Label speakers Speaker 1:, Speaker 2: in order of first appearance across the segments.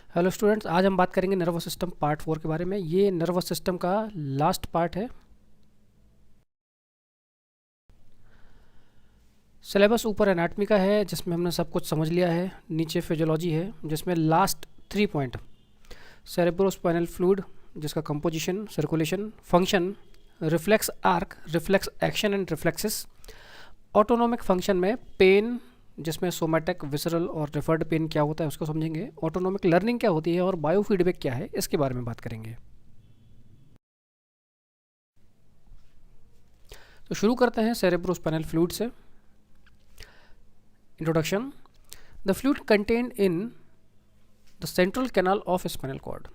Speaker 1: Hello students, आज हम बात करेंगे नर्वस सिस्टम पार्ट 4 के बारे में। ये नर्वस सिस्टम का लास्ट पार्ट है। सिलेबस ऊपर एनाटमी का है जिसमें हमने सब कुछ समझ लिया है। नीचे फिजियोलॉजी है जिसमें लास्ट 3 पॉइंट सेरेब्रोस्पाइनल फ्लूइड जिसका composition, circulation, function, reflex arc, reflex action and reflexes, autonomic function में पेन जिसमें सोमैटिक, विसरल और रेफर्ड पेन क्या होता है उसको समझेंगे, ऑटोनोमिक लर्निंग क्या होती है और बायोफीडबैक क्या है इसके बारे में बात करेंगे। तो शुरू करते हैं सेरेब्रोस्पाइनल फ्लूइड से। Introduction. The fluid contained in the central canal of spinal cord,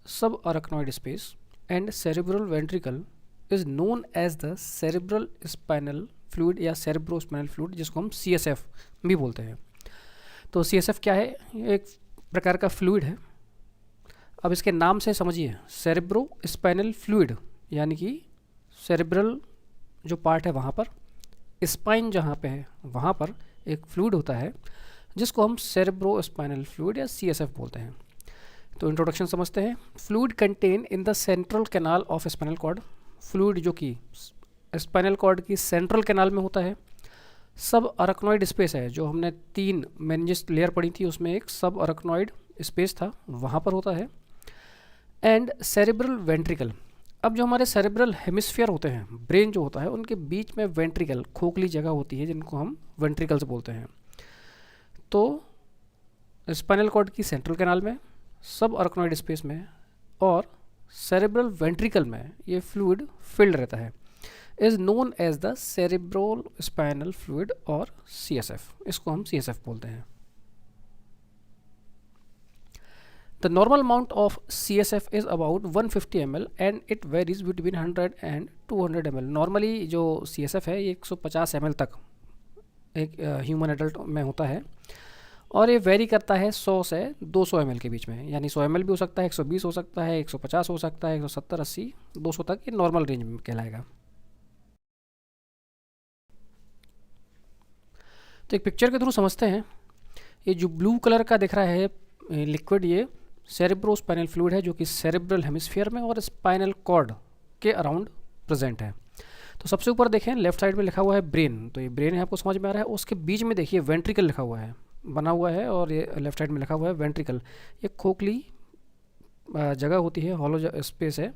Speaker 1: subarachnoid space and cerebral ventricle is known as the cerebral spinal fluid या सेरेब्रोस्पाइनल फ्लूइड, जिसको हम CSF भी बोलते हैं। तो CSF क्या है? ये एक प्रकार का फ्लूइड है। अब इसके नाम से समझिए, सेरेब्रो स्पाइनल फ्लूइड यानी कि सेरेब्रल जो पार्ट है वहाँ पर, स्पाइन जहाँ पे है वहाँ पर एक फ्लूइड होता है जिसको हम सेरेब्रो स्पाइनल फ्लूइड या CSF बोलते हैं। तो इंट्रोडक्शन समझते हैं। Fluid contain in the central canal of spinal cord, fluid जो कि स्पाइनल कॉर्ड की सेंट्रल कैनाल में होता है। सब अराक्नॉइड स्पेस है, जो हमने 3 मेनिंजेस लेयर पढ़ी थी उसमें एक सब अराक्नॉइड स्पेस था, वहाँ पर होता है। एंड सेरेब्रल वेंट्रिकल, अब जो हमारे सेरेब्रल हेमिस्फीयर होते हैं, ब्रेन जो होता है, उनके बीच में वेंट्रिकल, खोखली जगह होती है जिनको हम वेंट्रिकल्स बोलते हैं। तो स्पाइनल कॉर्ड की सेंट्रल कैनाल में, सब अराक्नॉइड स्पेस में और सेरेब्रल वेंट्रिकल में ये फ्लूइड फिल्ड रहता है, is known as the cerebro spinal fluid और CSF, इसको हम CSF बोलते हैं। The normal amount of CSF is about 150 ml and it varies between 100 and 200 ml. Normally जो CSF है ये 150 ml तक एक ह्यूमन एडल्ट में होता है और ये वेरी करता है 100 से 200 ml के बीच में, यानी 100 ml भी हो सकता है, 120 हो सकता है, 150 हो सकता है, 170, 80, 200 तक ये नॉर्मल रेंज में कहलाएगा। तो एक पिक्चर के थ्रू समझते हैं। ये जो ब्लू कलर का दिख रहा है लिक्विड, ये सेरेब्रोस्पाइनल फ्लूइड है जो कि सेरेब्रल हेमिस्फीयर में और स्पाइनल कॉर्ड के अराउंड प्रेजेंट है। तो सबसे ऊपर देखें, लेफ्ट साइड में लिखा हुआ है ब्रेन, तो ये ब्रेन है, आपको समझ में आ रहा है। उसके बीच में देखिए वेंट्रिकल लिखा हुआ है, बना हुआ है, और ये लेफ्ट साइड में लिखा हुआ है वेंट्रिकल। ये खोखली जगह होती है, हॉलो स्पेस है,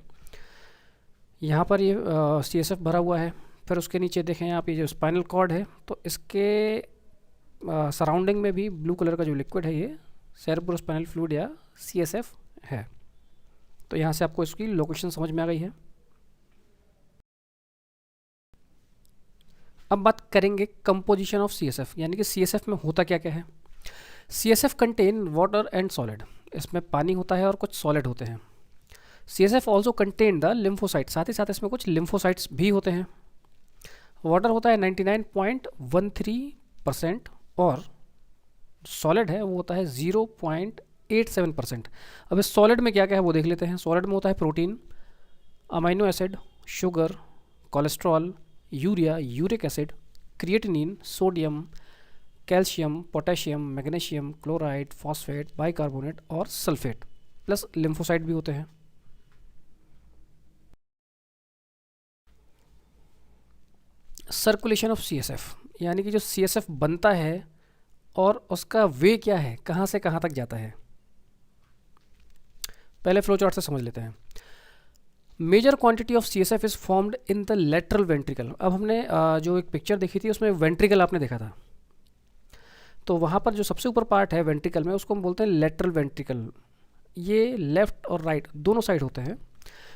Speaker 1: यहाँ पर ये CSF भरा हुआ है। फिर उसके नीचे देखें आप, ये जो स्पाइनल कॉर्ड है, तो इसके सराउंडिंग में भी ब्लू कलर का जो लिक्विड है ये सेरेब्रोस्पाइनल फ्लूइड या CSF है। तो यहाँ से आपको इसकी लोकेशन समझ में आ गई है। अब बात करेंगे कंपोजिशन ऑफ CSF, यानी कि CSF में होता क्या क्या है। CSF contain water and solid, इसमें पानी होता है और कुछ सॉलिड होते हैं। CSF also contain the lymphocyte, साथ ही साथ इसमें कुछ लिम्फोसाइट्स भी होते हैं। वाटर होता है 99.13% और सॉलिड है वो होता है 0.87%। अब इस सॉलिड में क्या क्या है वो देख लेते हैं। सॉलिड में होता है protein, amino acid, sugar, cholesterol, urea, uric acid, creatinine, sodium, calcium, potassium, magnesium, chloride, phosphate, bicarbonate और सल्फेट, प्लस लिम्फोसाइट भी होते हैं। सर्कुलेशन ऑफ CSF, यानी कि जो CSF बनता है और उसका वे क्या है, कहाँ से कहाँ तक जाता है। पहले फ्लो चार्ट से समझ लेते हैं। Major quantity of CSF is formed in the lateral ventricle. अब हमने जो एक पिक्चर देखी थी उसमें वेंट्रिकल आपने देखा था, तो वहाँ पर जो सबसे ऊपर पार्ट है वेंट्रिकल में उसको हम बोलते हैं लेटरल वेंट्रिकल। ये लेफ्ट और राइट दोनों साइड होते हैं।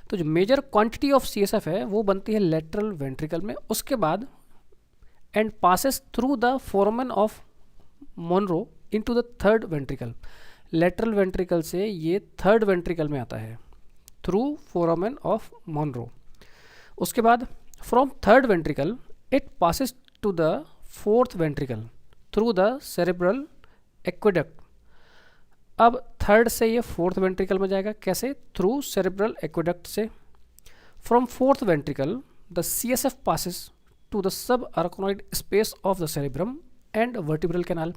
Speaker 1: तो जो मेजर क्वांटिटी ऑफ CSF है वो बनती है लेटरल वेंट्रिकल में। उसके बाद and passes through the foramen of Monro into the third ventricle. Lateral ventricle से ये थर्ड वेंट्रिकल में आता है थ्रू फोरामेन ऑफ मोनरो। उसके बाद from third ventricle it passes to the fourth ventricle through the cerebral aqueduct. अब third से ये फोर्थ वेंट्रिकल में जाएगा, कैसे? थ्रू सेरेब्रल एक्वेडक्ट से। From fourth ventricle the CSF passes to the subarachnoid space of the cerebrum and vertebral canal.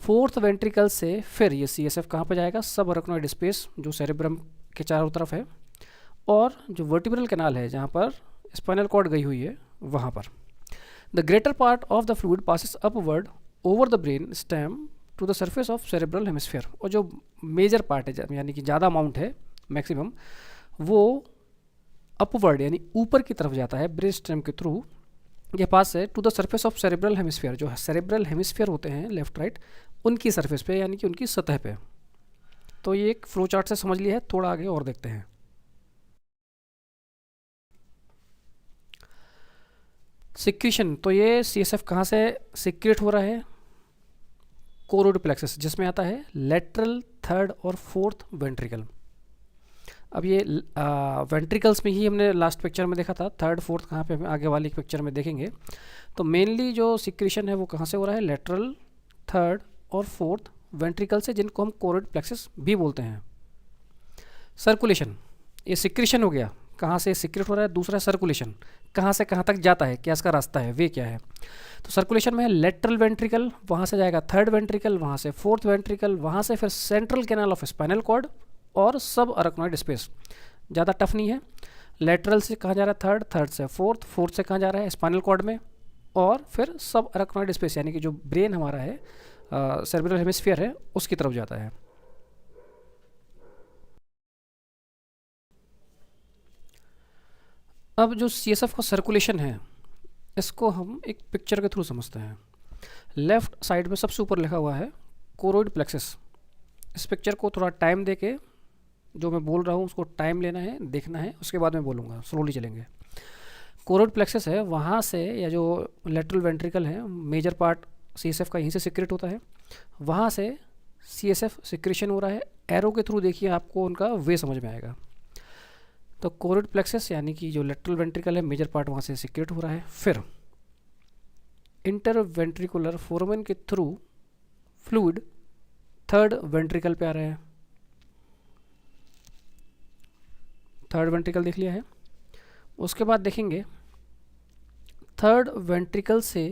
Speaker 1: Fourth ventricle से फिर ये CSF कहाँ पे जाएगा, सब अरेक्नॉइड स्पेस जो सेरेब्रम के चारों तरफ है, और जो वर्टिब्रल कैनाल है जहाँ पर स्पाइनल कॉर्ड गई हुई है वहाँ पर। The greater part of the fluid passes upward over the brain stem to the surface of cerebral hemisphere, और जो मेजर पार्ट है यानी कि ज़्यादा अमाउंट है मैक्सिमम, वो अपवर्ड यानी ऊपर की तरफ जाता है ब्रेन स्टेम के थ्रू के पास से to the surface of cerebral hemisphere, जो सेरेब्रल हेमिस्फीयर होते हैं लेफ्ट राइट उनकी सरफेस पे यानी कि उनकी सतह पे। तो ये एक फ्लो चार्ट से समझ लिया है, थोड़ा आगे और देखते हैं। सिक्रीशन, तो ये CSF कहाँ से सिक्रेट हो रहा है, कोरोइड प्लेक्सस जिसमें आता है लेटरल, थर्ड और फोर्थ वेंट्रिकल। अब ये वेंट्रिकल्स में ही हमने लास्ट पिक्चर में देखा था, थर्ड फोर्थ कहाँ पे हमें आगे वाली पिक्चर में देखेंगे। तो मेनली जो सिक्रीशन है वो कहाँ से हो रहा है, लेटरल, थर्ड और फोर्थ वेंट्रिकल से, जिनको हम कोरोइड प्लेक्सस भी बोलते हैं। सर्कुलेशन, ये सिक्रीशन हो गया, कहाँ से सिक्रेट हो रहा है। दूसरा सर्कुलेशन, कहाँ से कहाँ तक जाता है, क्या इसका रास्ता है, वे क्या है। तो सर्कुलेशन में है लेटरल वेंट्रिकल, वहाँ से जाएगा थर्ड वेंट्रिकल, वहाँ से फोर्थ वेंट्रिकल, वहाँ से फिर central canal of spinal cord और सब अरेक्नॉइड स्पेस। ज़्यादा टफ नहीं है। लेटरल से कहाँ जा रहा है, थर्ड, थर्ड से फोर्थ, फोर्थ से कहाँ जा रहा है, स्पाइनल कॉर्ड में, और फिर सब अरेक्नॉइड स्पेस यानी कि जो ब्रेन हमारा है, सेरेब्रल हेमिस्फीयर है, उसकी तरफ जाता है। अब जो CSF का सर्कुलेशन है इसको हम एक पिक्चर के थ्रू समझते हैं। लेफ्ट साइड में सबसे ऊपर लिखा हुआ है कोरोइड प्लेक्सस। इस पिक्चर को थोड़ा टाइम देके जो मैं बोल रहा हूँ उसको टाइम लेना है, देखना है, उसके बाद मैं बोलूँगा, स्लोली चलेंगे। कोरोइड प्लेक्सस है, वहाँ से या जो लेटरल वेंट्रिकल है, मेजर पार्ट CSF का यहीं से सिक्रेट होता है, वहाँ से CSF सिक्रेशन हो रहा है। एरो के थ्रू देखिए, आपको उनका वे समझ में आएगा। तो कोरोइड प्लेक्सस यानी कि जो लेटरल वेंट्रिकल है, मेजर पार्ट वहाँ से सिक्रेट हो रहा है। फिर इंटर वेंट्रिकुलर फोरामेन के थ्रू फ्लूइड थर्ड वेंट्रिकल पे आ रहा है। थर्ड वेंट्रिकल देख लिया है। उसके बाद देखेंगे थर्ड वेंट्रिकल से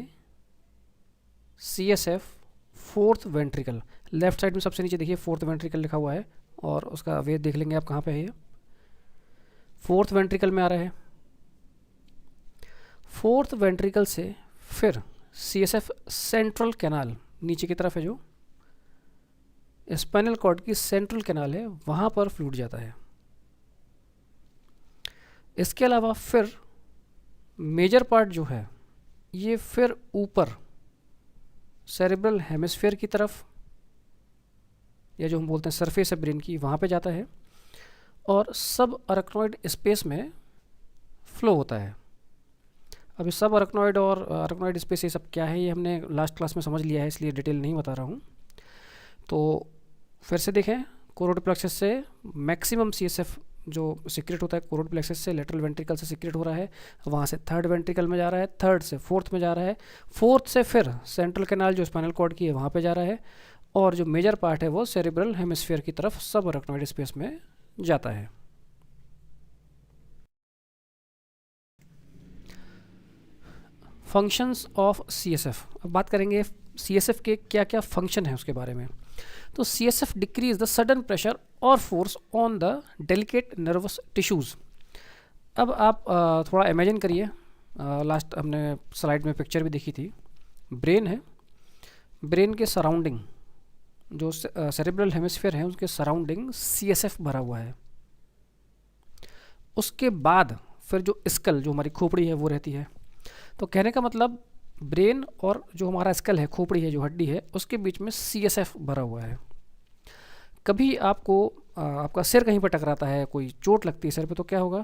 Speaker 1: CSF fourth ventricle, left side में सबसे नीचे देखिए फोर्थ वेंट्रिकल लिखा हुआ है, और उसका वे देख लेंगे आप कहाँ पे है। ये फोर्थ वेंट्रिकल में आ रहा है। फोर्थ वेंट्रिकल से फिर CSF सेंट्रल कैनाल नीचे की तरफ है, जो स्पाइनल कॉर्ड की सेंट्रल कैनाल है, वहाँ पर फ्लूइड जाता है। इसके अलावा फिर मेजर पार्ट जो है ये फिर ऊपर सेरेब्रल हेमिस्फीयर की तरफ, या जो हम बोलते हैं सरफेस है ब्रेन की, वहाँ पे जाता है, और सब अरेक्नॉइड स्पेस में फ्लो होता है। अभी सब अरेक्नॉइड और अरेक्नॉइड स्पेस ये सब क्या है ये हमने लास्ट क्लास में समझ लिया है, इसलिए डिटेल नहीं बता रहा हूँ। तो फिर से देखें, कोरोइड प्लेक्सस से मैक्सिमम CSF जो सिक्रेट होता है कोरोइड प्लेक्सस से, लेटरल वेंट्रिकल से सिक्रेट हो रहा है, वहाँ से थर्ड वेंट्रिकल में जा रहा है, थर्ड से फोर्थ में जा रहा है, फोर्थ से फिर सेंट्रल कैनाल जो स्पाइनल कॉर्ड की है वहाँ पे जा रहा है, और जो मेजर पार्ट है वो सेरेब्रल हेमिस्फीयर की तरफ सब अरेक्नॉइड स्पेस में जाता है। फंक्शंस ऑफ CSF, अब बात करेंगे CSF के क्या क्या फंक्शन है उसके बारे में। तो CSF decrease the sudden pressure और force on the delicate nervous tissues. अब आप थोड़ा इमेजिन करिए, लास्ट हमने स्लाइड में पिक्चर भी देखी थी, ब्रेन है, ब्रेन के सराउंडिंग जो सेरेब्रल हेमिस्फीयर है उसके सराउंडिंग CSF भरा हुआ है। उसके बाद फिर जो स्कल, जो हमारी खोपड़ी है वो रहती है। तो कहने का मतलब ब्रेन और जो हमारा स्कल है, खोपड़ी है, जो हड्डी है, उसके बीच में CSF भरा हुआ है। कभी आपको आपका सिर कहीं पर टकराता है, कोई चोट लगती है सिर पे, तो क्या होगा।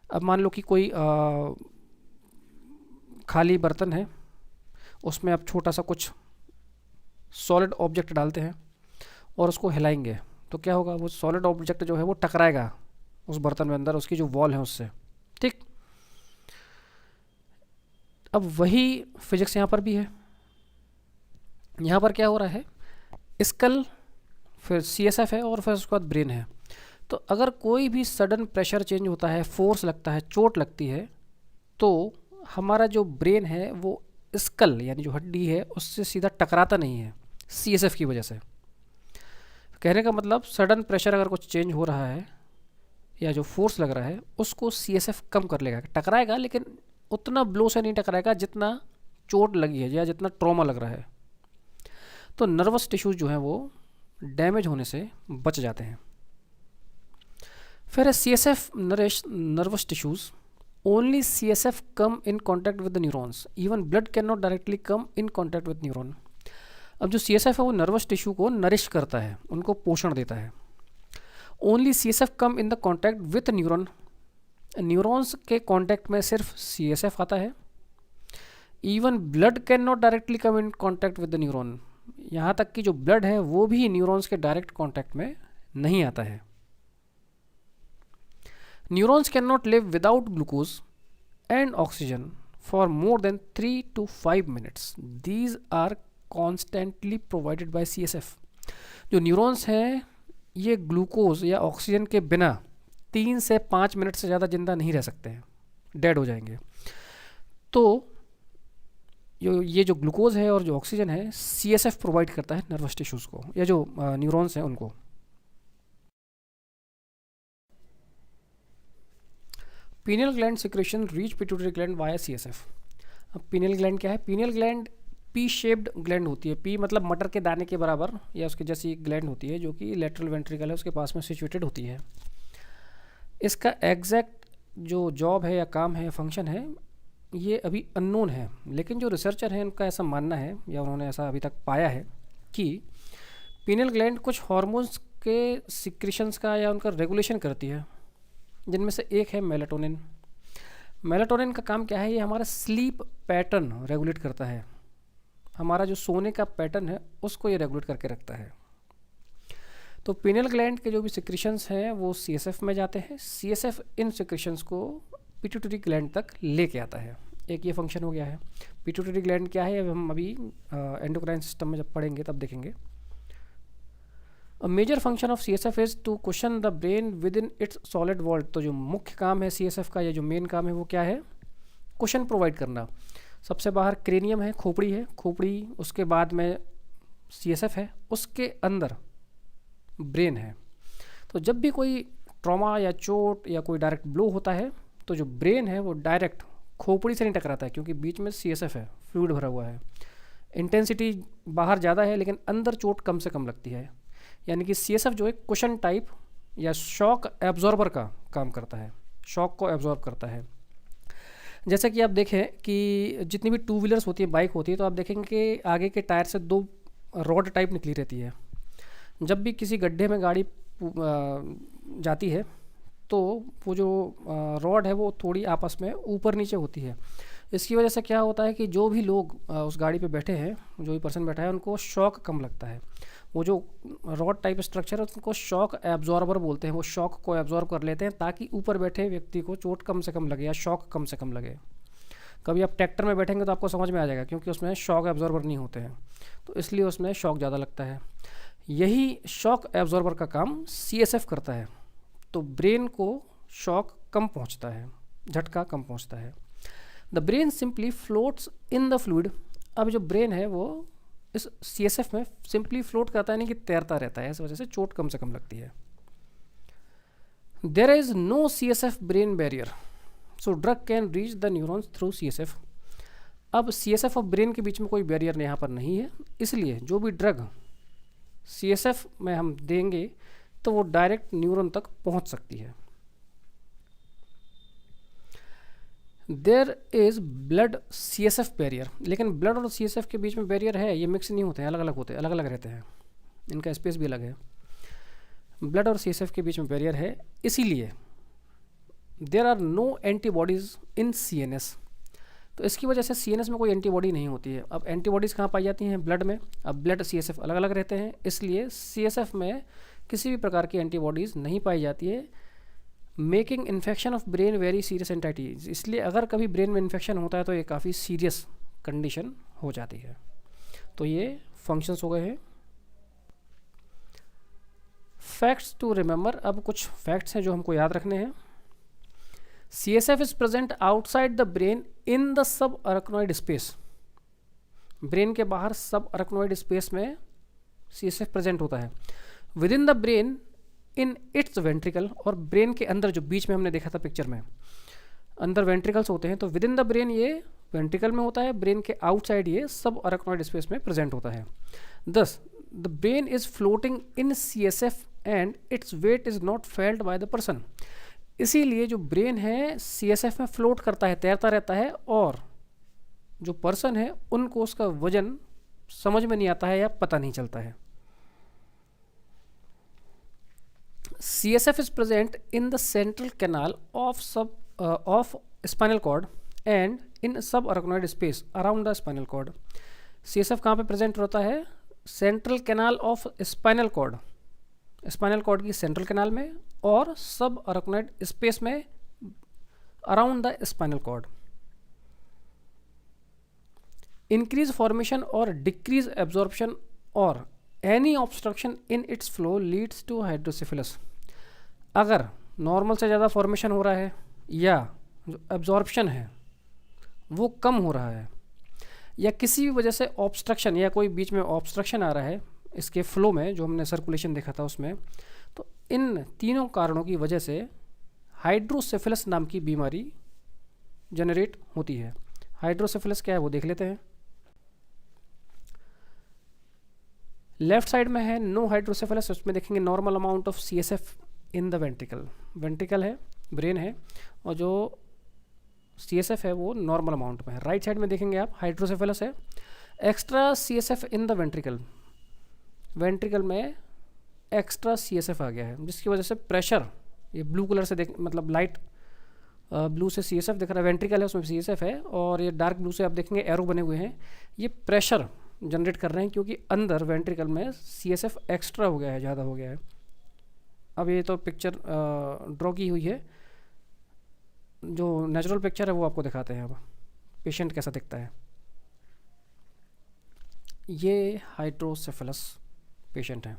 Speaker 1: अब मान लो कि कोई खाली बर्तन है, उसमें आप छोटा सा कुछ सॉलिड ऑब्जेक्ट डालते हैं और उसको हिलाएंगे, तो क्या होगा, वो सॉलिड ऑब्जेक्ट जो है वो टकराएगा उस बर्तन में अंदर, उसकी जो वॉल है उससे, ठीक। अब वही फिजिक्स यहाँ पर भी है। यहाँ पर क्या हो रहा है, स्कल, फिर CSF है, और फिर उसके बाद ब्रेन है। तो अगर कोई भी सडन प्रेशर चेंज होता है, फोर्स लगता है, चोट लगती है, तो हमारा जो ब्रेन है वो स्कल यानी जो हड्डी है उससे सीधा टकराता नहीं है CSF की वजह से। कहने का मतलब सडन प्रेशर अगर कुछ चेंज हो रहा है या जो फोर्स लग रहा है उसको CSF कम कर लेगा, टकराएगा लेकिन उतना ब्लो से नहीं टकराएगा जितना चोट लगी है या जितना ट्रॉमा लग रहा है। तो नर्वस टिश्यूज जो हैं वो डैमेज होने से बच जाते हैं। फिर है CSF nervous tissues, only CSF come in contact with the neurons, even blood can not directly come in contact with neuron. अब जो CSF है वो नर्वस टिश्यू को नरिश करता है, उनको पोषण देता है। Only CSF come in the contact with neuron, neurons के कॉन्टैक्ट में सिर्फ CSF आता है। Even blood can not directly come in contact with the neuron, यहाँ तक कि जो ब्लड है वो भी न्यूरॉन्स के डायरेक्ट कॉन्टैक्ट में नहीं आता है। Neurons can not live without glucose and oxygen for more than 3 to 5 minutes, these are constantly provided by CSF। जो न्यूरॉन्स हैं ये ग्लूकोज या ऑक्सीजन के बिना 3 से 5 मिनट से ज़्यादा जिंदा नहीं रह सकते हैं, डेड हो जाएंगे। तो ये जो ग्लूकोज है और जो ऑक्सीजन है CSF प्रोवाइड करता है नर्वस टिश्यूज़ को या जो न्यूरॉन्स हैं उनको। Pineal gland secretion reach pituitary gland via CSF। अब पीनियल ग्लैंड क्या है? Pineal gland P shaped gland होती है। पी मतलब मटर के दाने के बराबर या उसके जैसी ग्लैंड होती है जो कि लेटरल वेंट्रिकल है उसके पास में सिचुएटेड होती है। इसका एग्जैक्ट जो जॉब है या काम है या फंक्शन है ये अभी अननोन है, लेकिन जो रिसर्चर हैं उनका ऐसा मानना है या उन्होंने ऐसा अभी तक पाया है कि पीनियल ग्लैंड कुछ हार्मोन्स के सिक्रेशंस का या उनका रेगुलेशन करती है, जिनमें से एक है मेलाटोनिन। मेलाटोनिन का काम क्या है? ये हमारा स्लीप पैटर्न रेगुलेट करता है, हमारा जो सोने का पैटर्न है उसको ये रेगुलेट करके रखता है। तो पीनियल ग्लैंड के जो भी सिक्रेशंस हैं वो CSF में जाते हैं, CSF इन सिक्रेशंस को पिट्यूटरी ग्लैंड तक लेके आता है। एक ये फंक्शन हो गया है। पिट्यूटरी ग्लैंड क्या है हम अभी एंडोक्राइन सिस्टम में जब पढ़ेंगे तब देखेंगे। A major function of CSF is to cushion the brain within its solid wall. तो जो मुख्य काम है CSF का या जो मेन काम है वो क्या है? कुशन प्रोवाइड करना। सबसे बाहर क्रेनियम है, खोपड़ी है, खोपड़ी उसके बाद में CSF है, उसके अंदर ब्रेन है। तो जब भी कोई ट्रॉमा या चोट या कोई डायरेक्ट ब्लो होता है तो जो ब्रेन है वो डायरेक्ट खोपड़ी से नहीं टकराता है क्योंकि बीच में CSF है, फ्लूइड भरा हुआ है। इंटेंसिटी बाहर ज़्यादा है लेकिन अंदर चोट कम से कम लगती है, यानी कि CSF जो है कुशन टाइप या शॉक एब्जॉर्बर का काम करता है, शॉक को एब्जॉर्ब करता है। जैसा कि आप देखें कि जितनी भी 2 व्हीलर्स होती है, बाइक होती है, तो आप देखेंगे कि आगे के टायर से 2 रॉड टाइप निकली रहती है। जब भी किसी गड्ढे में गाड़ी जाती है तो वो जो रॉड है वो थोड़ी आपस में ऊपर नीचे होती है। इसकी वजह से क्या होता है कि जो भी लोग उस गाड़ी पे बैठे हैं, जो भी पर्सन बैठा है, उनको शॉक कम लगता है। वो जो रॉड टाइप स्ट्रक्चर है उसको शॉक एब्जॉर्बर बोलते हैं। वो शॉक को एब्जॉर्ब कर लेते हैं ताकि ऊपर बैठे व्यक्ति को चोट कम से कम लगे या शॉक कम से कम लगे। कभी आप ट्रैक्टर में बैठेंगे तो आपको समझ में आ जाएगा क्योंकि उसमें शॉक एब्जॉर्बर नहीं होते हैं, तो इसलिए उसमें शॉक ज़्यादा लगता है। यही शॉक एब्जॉर्बर का काम CSF करता है। तो ब्रेन को शॉक कम पहुंचता है, झटका कम पहुंचता है। The brain simply floats in the fluid. अब जो ब्रेन है वो इस CSF में सिंपली फ्लोट करता है, नहीं कि तैरता रहता है, इस वजह से चोट कम से कम लगती है। There is no CSF brain barrier, so drug can reach the neurons through CSF। अब CSF और ब्रेन के बीच में कोई बैरियर यहाँ पर नहीं है, इसलिए जो भी ड्रग CSF में हम देंगे तो वो डायरेक्ट न्यूरॉन तक पहुँच सकती है। There is blood CSF barrier, लेकिन ब्लड और CSF के बीच में बैरियर है, ये मिक्स नहीं होते हैं, अलग अलग होते हैं, अलग अलग रहते हैं, इनका स्पेस भी अलग है। ब्लड और CSF के बीच में बैरियर है, इसीलिए there are no antibodies in CNS। तो इसकी वजह से CNS में कोई एंटीबॉडी नहीं होती है। अब एंटीबॉडीज़ कहाँ पाई जाती हैं? ब्लड में। अब ब्लड CSF अलग अलग रहते हैं, इसलिए CSF में किसी भी प्रकार की एंटीबॉडीज़ नहीं पाई जाती है। Making infection of brain very serious entities, इसलिए अगर कभी ब्रेन में इन्फेक्शन होता है तो ये काफ़ी सीरियस कंडीशन हो जाती है। तो ये फंक्शंस हो गए हैं। फैक्ट्स टू रिमेंबर, अब कुछ फैक्ट्स हैं जो हमको याद रखने हैं। CSF is present outside the brain in the subarachnoid space. Brain के बाहर सब अरेक्नोइड स्पेस में CSF प्रेजेंट होता है। Within the brain in its ventricle, और ब्रेन के अंदर जो बीच में हमने देखा था पिक्चर में अंदर वेंट्रिकल्स होते हैं, तो विद इन द ब्रेन ये वेंट्रिकल में होता है, ब्रेन के आउटसाइड ये सब अरेक्नोइड स्पेस में प्रेजेंट होता है। दस the brain is floating in CSF and its weight is not felt by the person. इसीलिए जो ब्रेन है CSF में फ्लोट करता है, तैरता रहता है, और जो पर्सन है उनको उसका वजन समझ में नहीं आता है या पता नहीं चलता है। CSF is present in the central canal of spinal cord and in subarachnoid space around the spinal cord। CSF कहाँ पे प्रेजेंट होता है? Central canal of spinal cord, spinal cord की सेंट्रल कैनाल में, और सब अरेक्नोइड स्पेस में around the spinal cord. Increase formation और decrease absorption और any obstruction in its flow leads to hydrocephalus. अगर नॉर्मल से ज़्यादा फॉर्मेशन हो रहा है या जो एब्जॉर्प्शन है वो कम हो रहा है, या किसी भी वजह से ऑब्स्ट्रक्शन या कोई बीच में ऑब्स्ट्रक्शन आ रहा है इसके फ्लो में, जो हमने सर्कुलेशन देखा था उसमें, तो इन तीनों कारणों की वजह से हाइड्रोसेफेलस नाम की बीमारी जनरेट होती है। हाइड्रोसेफेलस क्या है वो देख लेते हैं। लेफ्ट साइड में है नो हाइड्रोसेफेलस, उसमें देखेंगे normal amount of CSF in the ventricle. Ventricle है, ब्रेन है, और जो CSF है वो नॉर्मल अमाउंट में है। राइट साइड में देखेंगे आप हाइड्रोसेफेलस है, extra CSF in the ventricle, ventricle में एक्स्ट्रा CSF आ गया है, जिसकी वजह से प्रेशर, ये ब्लू कलर से देख मतलब लाइट ब्लू से CSF दिख रहा है, वेंट्रिकल है उसमें CSF है, और ये डार्क ब्लू से आप देखेंगे एरो बने हुए हैं, ये प्रेशर जनरेट कर रहे हैं क्योंकि अंदर वेंट्रिकल में CSF एक्स्ट्रा हो गया है, ज़्यादा हो गया है। अब ये तो पिक्चर ड्रॉ की हुई है, जो नेचुरल पिक्चर है वो आपको दिखाते हैं अब पेशेंट कैसा दिखता है। ये हाइड्रोसेफेलस पेशेंट है।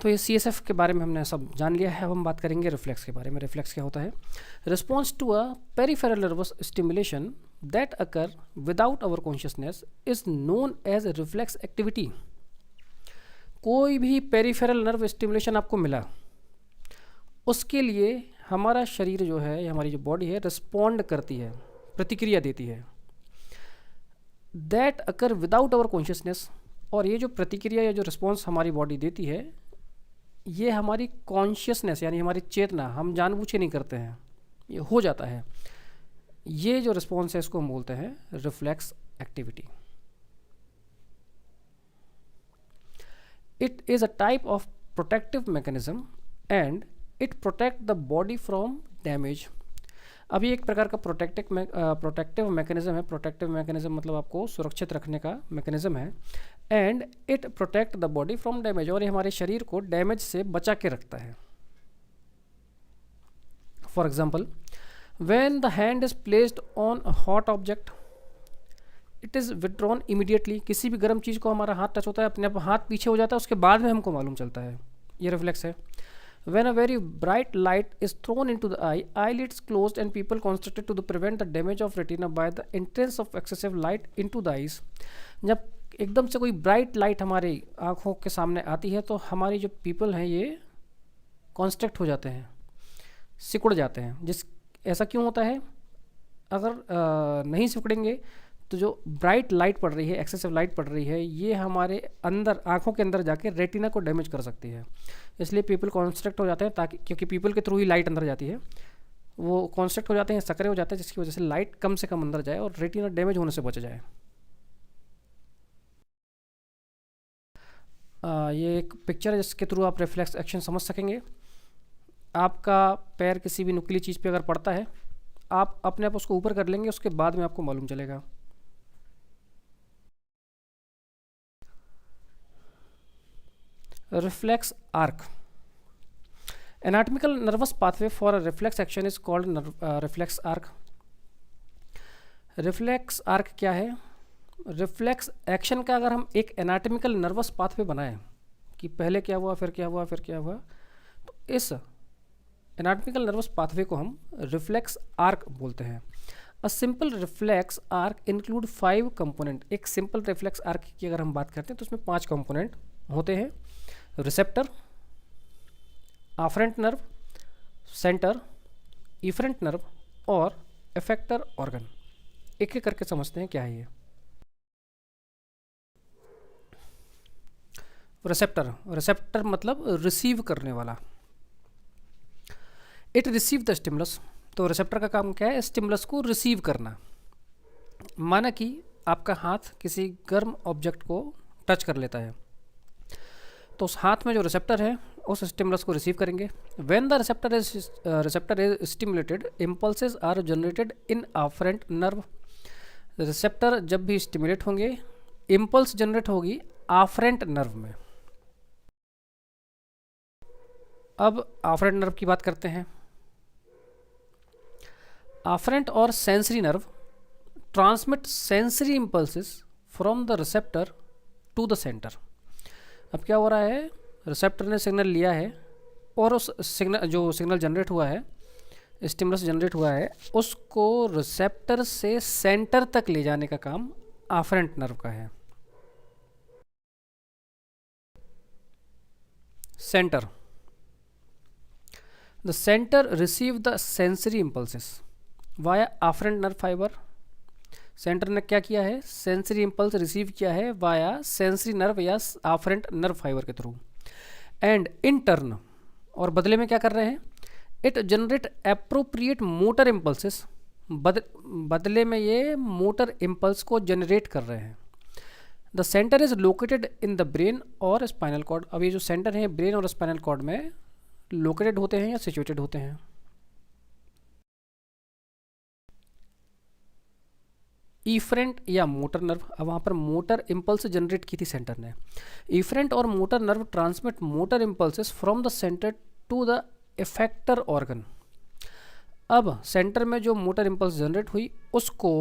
Speaker 1: तो ये CSF के बारे में हमने सब जान लिया है। अब हम बात करेंगे रिफ्लेक्स के बारे में। रिफ्लेक्स क्या होता है? Response to a peripheral nervous stimulation that occur without our consciousness is known as reflex activity. कोई भी पेरिफेरल नर्व स्टिमुलेशन आपको मिला, उसके लिए हमारा शरीर जो है या हमारी जो बॉडी है रिस्पॉन्ड करती है, प्रतिक्रिया देती है। That occur without our consciousness, और ये जो प्रतिक्रिया या जो रिस्पॉन्स हमारी बॉडी देती है, ये हमारी कॉन्शियसनेस यानी हमारी चेतना, हम जानबूझ के नहीं करते हैं, ये हो जाता है। ये जो रिस्पॉन्स है इसको हम बोलते हैं reflex activity. It is a type of protective mechanism and it protect the body from damage. अभी एक प्रकार का प्रोटेक्टिव मैकेनिज्म है। प्रोटेक्टिव मैकेनिज्म मतलब आपको सुरक्षित रखने का मैकेनिज्म है। And it protect the body from damage, और ये हमारे शरीर को डैमेज से बचा के रखता है। For example, when the hand is placed on a hot object it is withdrawn immediately. किसी भी गर्म चीज़ को हमारा हाथ टच होता है, अपने आप हाथ पीछे हो जाता है, उसके बाद में हमको मालूम चलता है। ये रिफ्लेक्स है। When a very bright light is thrown into the eye, eyelids closed and people constricted to prevent the damage of retina by the entrance of excessive light into the eyes। जब एकदम से कोई bright light हमारी आँखों के सामने आती है तो हमारी जो पीपल हैं ये कॉन्स्ट्रिक्ट हो जाते हैं, सिकुड़ जाते हैं। ऐसा क्यों होता है? अगर नहीं सिकुड़ेंगे तो जो ब्राइट लाइट पड़ रही है, एक्सेसिव लाइट पड़ रही है, ये हमारे अंदर आँखों के अंदर जाके रेटिना को डैमेज कर सकती है। इसलिए पीपल कॉन्स्ट्रिक्ट हो जाते हैं, ताकि क्योंकि पीपल के थ्रू ही लाइट अंदर जाती है, वो कॉन्स्ट्रिक्ट हो जाते हैं, सकरे हो जाते हैं, जिसकी वजह से लाइट कम से कम अंदर जाए और रेटिना डैमेज होने से बच जाए। ये एक पिक्चर है जिसके थ्रू आप रिफ्लेक्स एक्शन समझ सकेंगे। आपका पैर किसी भी नुकीली चीज़ पे अगर पड़ता है, आप अपने आप उसको ऊपर कर लेंगे, उसके बाद में आपको मालूम चलेगा। Reflex arc. Anatomical nervous pathway for a reflex action is called reflex arc. Reflex arc क्या है? रिफ्लेक्स एक्शन का अगर हम एक एनाटॉमिकल नर्वस पाथवे बनाएं कि पहले क्या हुआ, फिर क्या हुआ, फिर क्या हुआ, तो इस एनाटॉमिकल नर्वस पाथवे को हम रिफ्लेक्स आर्क बोलते हैं। A simple reflex arc include 5 component. एक सिंपल रिफ्लेक्स आर्क की अगर हम बात करते हैं तो उसमें 5 कंपोनेंट होते हैं। Receptor, afferent nerve, centre, efferent nerve और इफेक्टर ऑर्गन। एक एक करके समझते हैं क्या है ये। रिसेप्टर, रिसेप्टर मतलब रिसीव करने वाला। It receive the stimulus. तो रिसेप्टर का काम क्या है? स्टिमुलस को रिसीव करना। माना कि आपका हाथ किसी गर्म ऑब्जेक्ट को टच कर लेता है, तो उस हाथ में जो रिसेप्टर है उस स्टिमुलस को रिसीव करेंगे। When the receptor is stimulated, impulses are generated in afferent nerve. Receptor जब भी स्टिमुलेट होंगे, इम्पल्स जनरेट होगी आफ्रेंट नर्व में। अब आफ्रेंट नर्व की बात करते हैं। आफ्रेंट और sensory nerve transmit sensory impulses from the receptor to the centre. अब क्या हो रहा है? रिसेप्टर ने सिग्नल लिया है और उस सिग्नल, जो सिग्नल जनरेट हुआ है, स्टिमुलस जनरेट हुआ है, उसको रिसेप्टर से सेंटर तक ले जाने का काम आफ्रेंट नर्व का है। Centre, the centre receive the sensory impulses via afferent nerve fibre. Centre ने क्या किया है? सेंसरी इम्पल्स रिसीव किया है वाया सेंसरी नर्व या आफ्रेंट नर्व फाइबर के थ्रू। एंड इन टर्न, और बदले में क्या कर रहे हैं? It generate appropriate motor impulses. बदले में ये मोटर इम्पल्स को जनरेट कर रहे हैं। The centre is located in the brain और स्पाइनल कॉर्ड। अब ये जो सेंटर है ब्रेन और स्पाइनल कॉर्ड में लोकेटेड होते हैं या सिचुएटेड होते हैं? इफरेंट या मोटर नर्व। अब वहाँ पर मोटर इम्पल्स जनरेट की थी सेंटर ने। इफरेंट और motor nerve transmit motor impulses from the centre to the effector organ. अब सेंटर में जो मोटर इम्पल्स जनरेट हुई उसको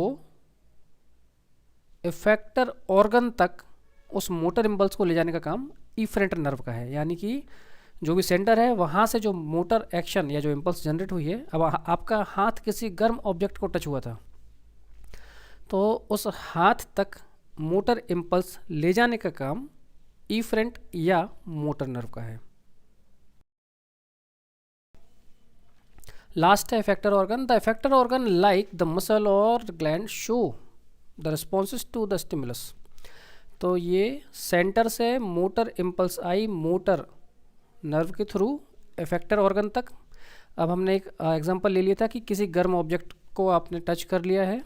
Speaker 1: इफेक्टर ऑर्गन तक उस मोटर इम्पल्स को ले जाने का काम इफरेंट नर्व का है। यानी कि जो भी सेंटर है वहाँ से जो मोटर एक्शन या जो इम्पल्स जनरेट हुई है, अब आपका हाथ किसी गर्म ऑब्जेक्ट को टच हुआ था, तो उस हाथ तक मोटर इम्पल्स ले जाने का काम इफरेंट या मोटर नर्व का है। लास्ट है effector organ. The effector organ like the muscle और gland show the responses to the stimulus. तो ये सेंटर से मोटर इम्पल्स आई मोटर नर्व के थ्रू इफेक्टर ऑर्गन तक। अब हमने एक एग्जांपल ले लिया था कि किसी गर्म ऑब्जेक्ट को आपने टच कर लिया है,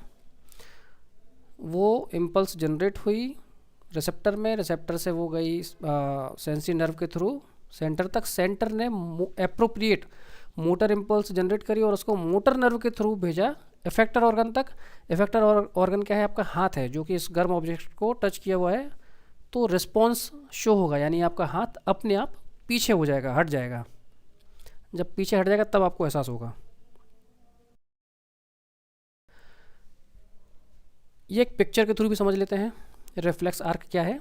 Speaker 1: वो इम्पल्स जनरेट हुई रिसेप्टर में, रिसेप्टर से वो गई सेंसरी नर्व के थ्रू सेंटर तक। सेंटर ने एप्रोप्रिएट मोटर इम्पल्स जनरेट करी और उसको मोटर नर्व के थ्रू भेजा इफेक्टर ऑर्गन तक। इफेक्टर ऑर्गन क्या है? आपका हाथ है जो कि इस गर्म ऑब्जेक्ट को टच किया हुआ है, तो रिस्पॉन्स शो होगा, यानी आपका हाथ अपने आप पीछे हो जाएगा, हट जाएगा। जब पीछे हट जाएगा तब आपको एहसास होगा। ये एक पिक्चर के थ्रू भी समझ लेते हैं रिफ्लेक्स आर्क क्या है।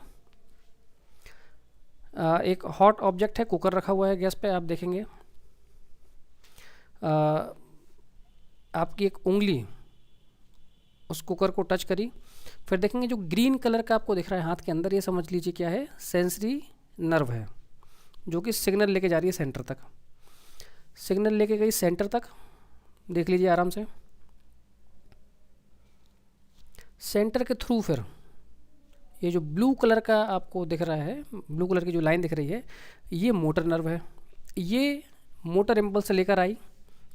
Speaker 1: एक हॉट ऑब्जेक्ट है, कुकर रखा हुआ है गैस पे। आप देखेंगे आपकी एक उंगली उस कुकर को टच करी, फिर देखेंगे जो ग्रीन कलर का आपको दिख रहा है हाथ के अंदर, ये समझ लीजिए क्या है? सेंसरी नर्व है जो कि सिग्नल लेके जा रही है सेंटर तक। सिग्नल लेके गई सेंटर तक, देख लीजिए आराम से। सेंटर के थ्रू फिर ये जो ब्लू कलर का आपको दिख रहा है, ब्लू कलर की जो लाइन दिख रही है, ये मोटर नर्व है। ये मोटर इम्पल्स से लेकर आई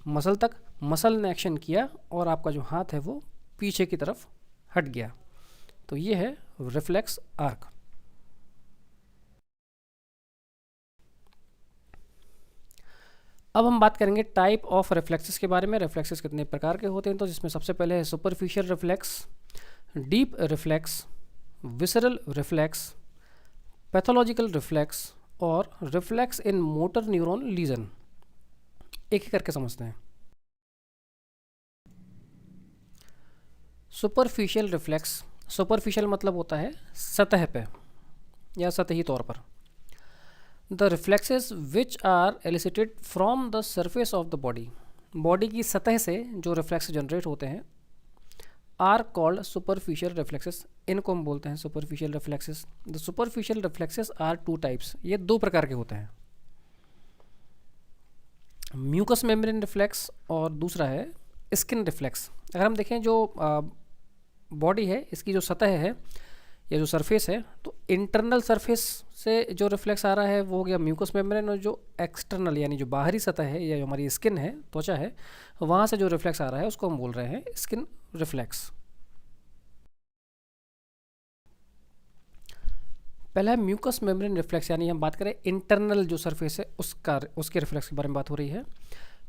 Speaker 1: मसल तक, मसल ने एक्शन किया और आपका जो हाथ है वो पीछे की तरफ हट गया। तो ये है रिफ्लेक्स आर्क। अब हम बात करेंगे टाइप ऑफ रिफ्लेक्सेस के बारे में। रिफ्लेक्सेस कितने प्रकार के होते हैं? तो जिसमें सबसे पहले है superficial reflex, deep reflex, visceral reflex, pathological reflex और रिफ्लेक्स इन मोटर न्यूरॉन लीजन। एक एक करके समझते हैं। सुपरफिशियल रिफ्लेक्स, सुपरफिशियल मतलब होता है सतह पे या सतही तौर पर। The reflexes which are elicited from the surface of the body, body की सतह से जो रिफ्लेक्स जनरेट होते हैं, आर कॉल्ड सुपरफिशियल रिफ्लेक्सेस, इनको हम बोलते हैं superficial reflexes. The superficial reflexes are two types, ये दो प्रकार के होते हैं, म्यूकस मेम्ब्रेन रिफ्लेक्स और दूसरा है स्किन रिफ्लेक्स। अगर हम देखें जो बॉडी है, इसकी जो सतह है या जो सरफेस है, तो इंटरनल सरफेस से जो रिफ्लेक्स आ रहा है वो हो गया म्यूकस मेम्ब्रेन, और जो एक्सटर्नल यानी जो बाहरी सतह है या जो हमारी स्किन है, त्वचा है, वहाँ से जो रिफ्लेक्स आ रहा है उसको हम बोल रहे हैं स्किन रिफ्लेक्स। पहला है म्यूकस मेम्ब्रेन रिफ्लेक्स, यानी हम बात करें इंटरनल जो सरफेस है उसके रिफ्लेक्स के बारे में बात हो रही है।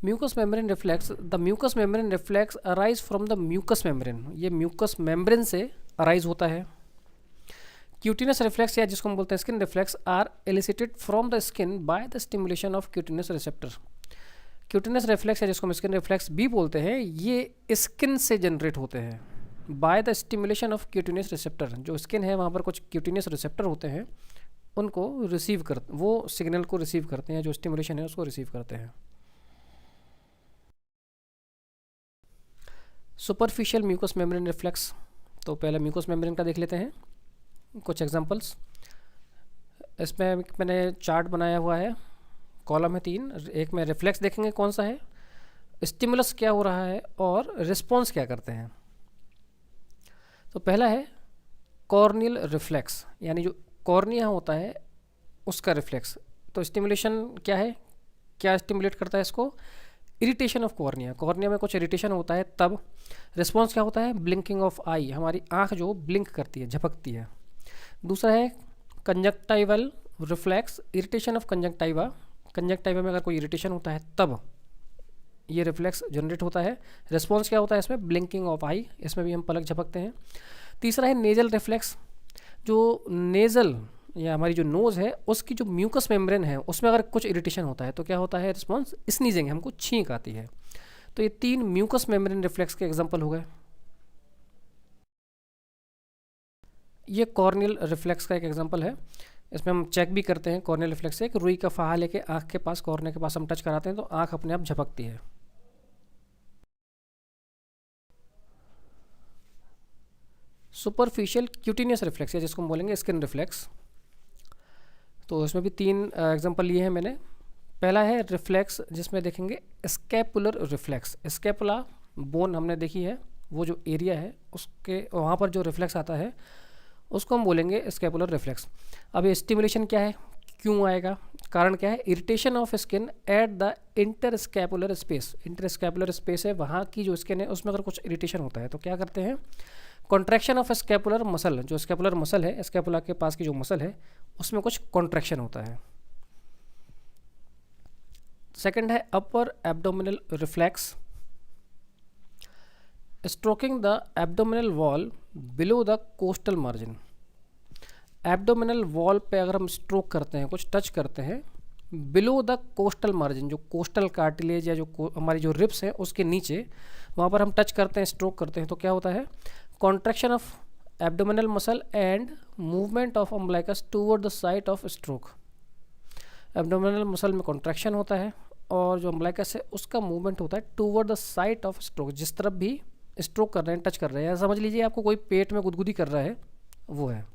Speaker 1: Mucous membrane reflex, the mucous membrane reflex arise from the mucous membrane, ये म्यूकस मेम्ब्रेन से अराइज होता है। क्यूटिनस रिफ्लेक्स या जिसको हम बोलते हैं skin reflex are elicited from the skin by the stimulation of cutaneous receptor. Cutaneous reflex या जिसको हम स्किन रिफ्लेक्स भी बोलते हैं, ये स्किन से जनरेट होते हैं by the stimulation of cutaneous receptor. जो स्किन है वहाँ पर कुछ क्यूटिनस रिसेप्टर होते हैं, उनको रिसीव कर, वो सिग्नल को रिसीव करते हैं, जो स्टिमुलेशन है उसको रिसीव करते हैं। सुपरफिशियल म्यूकस मेम्ब्रेन रिफ्लेक्स, तो पहले म्यूकस मेम्ब्रेन का देख लेते हैं कुछ एग्जांपल्स। इसमें मैंने चार्ट बनाया हुआ है, कॉलम है 3, एक में रिफ्लेक्स देखेंगे कौन सा है, स्टिमुलस क्या हो रहा है और रिस्पॉन्स क्या करते हैं। तो पहला है कॉर्नियल रिफ्लेक्स, यानी जो कॉर्निया होता है उसका रिफ्लेक्स। तो स्टिमुलेशन क्या है, क्या स्टिमुलेट करता है इसको, इरिटेशन ऑफ कॉर्निया, कॉर्निया में कुछ इरिटेशन होता है तब। रिस्पॉन्स क्या होता है, ब्लिंकिंग ऑफ आई, हमारी आँख जो ब्लिंक करती है, झपकती है। दूसरा है conjunctival reflex, irritation of conjunctiva, conjunctiva में अगर कोई इरिटेशन होता है तब ये रिफ्लेक्स जनरेट होता है। रिस्पॉन्स क्या होता है इसमें, ब्लिंकिंग ऑफ आई, इसमें भी हम पलक झपकते हैं। तीसरा है नेजल रिफ्लेक्स, जो नेजल या हमारी जो नोज़ है उसकी जो म्यूकस मेम्ब्रेन है उसमें अगर कुछ इरिटेशन होता है तो क्या होता है, रिस्पॉन्स स्नीजिंग, हमको छींक आती है। तो ये 3 म्यूकस मेम्ब्रेन रिफ्लेक्स के एग्जांपल हो गए। ये कॉर्नियल रिफ्लेक्स का एक एग्जांपल है, इसमें हम चेक भी करते हैं कॉर्नियल रिफ्लेक्स से कि रुई का फाहा लेके आँख के पास, कॉर्निया के पास हम टच कराते हैं तो आँख अपने आप झपकती है। सुपरफिशियल क्यूटिनियस रिफ्लेक्स है जिसको हम बोलेंगे स्किन रिफ्लेक्स, तो इसमें भी 3 एग्जांपल लिए हैं मैंने। पहला है रिफ्लेक्स जिसमें देखेंगे स्कैपुलर रिफ्लेक्स, स्कैपुला बोन हमने देखी है, वो जो एरिया है उसके वहाँ पर जो रिफ्लेक्स आता है उसको हम बोलेंगे स्कैपुलर रिफ्लेक्स। अब ये स्टिमुलेशन क्या है, क्यों आएगा, कारण क्या है, irritation of skin at the interscapular space, interscapular space है वहाँ की जो स्किन है उसमें अगर कुछ इरिटेशन होता है तो क्या करते हैं, कॉन्ट्रैक्शन ऑफ स्कैपुलर मसल, जो स्कैपुलर मसल है, स्कैपुला के पास की जो मसल है उसमें कुछ कॉन्ट्रैक्शन होता है। सेकंड है upper abdominal reflex, stroking the abdominal wall below the costal margin. Abdominal wall पे अगर हम स्ट्रोक करते हैं, कुछ टच करते हैं, बिलो द कोस्टल मार्जिन, जो कोस्टल कार्टिलेज या जो हमारी जो रिब्स हैं उसके नीचे, वहाँ पर हम टच करते हैं, स्ट्रोक करते हैं तो क्या होता है, contraction of abdominal muscle and movement of umbilicus toward the site of stroke. Abdominal muscle में कॉन्ट्रैक्शन होता है और जो अम्बिलिकस है उसका मूवमेंट होता है toward the site of stroke, जिस तरफ भी स्ट्रोक कर रहे हैं, टच कर रहे हैं, समझ लीजिए आपको कोई पेट में गुदगुदी कर रहा है, वो है।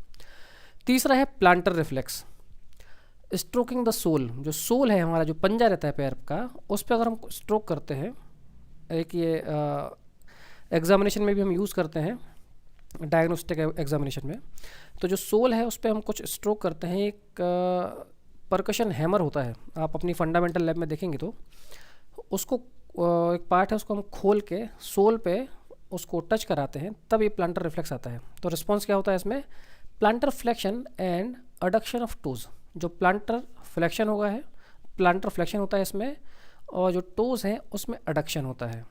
Speaker 1: तीसरा है plantar reflex, stroking the sole, जो सोल है हमारा, जो पंजा रहता है पैर का, उस पर अगर हम स्ट्रोक करते हैं, एक ये एग्जामिनेशन में भी हम यूज़ करते हैं, डायग्नोस्टिक एग्जामिनेशन में, तो जो सोल है उस पर हम कुछ स्ट्रोक करते हैं, एक परकशन हैमर होता है, आप अपनी फंडामेंटल लैब में देखेंगे तो उसको एक पार्ट है उसको हम खोल के सोल पे उसको टच कराते हैं, तब ये प्लांटर रिफ्लेक्स आता है। तो रिस्पॉन्स क्या होता है इसमें, planter flexion and adduction of toes, जो प्लांटर फ्लेक्शन होगा है, प्लांटर फ्लेक्शन होता है इसमें, और जो टोज हैं उसमें अडक्शन होता है।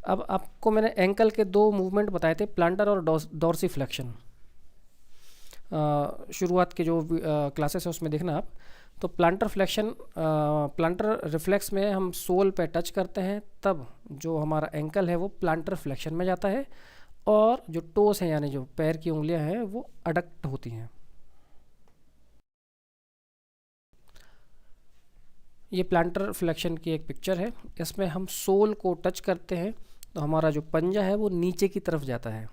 Speaker 1: अब आपको मैंने एंकल के 2 मूवमेंट बताए थे, प्लांटर और डॉर्सी फ्लेक्शन, शुरुआत के जो क्लासेस है उसमें देखना आप। तो प्लांटर फ्लेक्शन, प्लांटर रिफ्लेक्स में हम सोल पे टच करते हैं तब जो हमारा एंकल है वो प्लांटर फ्लेक्शन में जाता है, और जो टोस हैं यानी जो पैर की उंगलियां हैं वो अडक्ट होती हैं। ये प्लांटर रिफ्लेक्शन की एक पिक्चर है। इसमें हम सोल को टच करते हैं तो हमारा जो पंजा है वो नीचे की तरफ जाता है,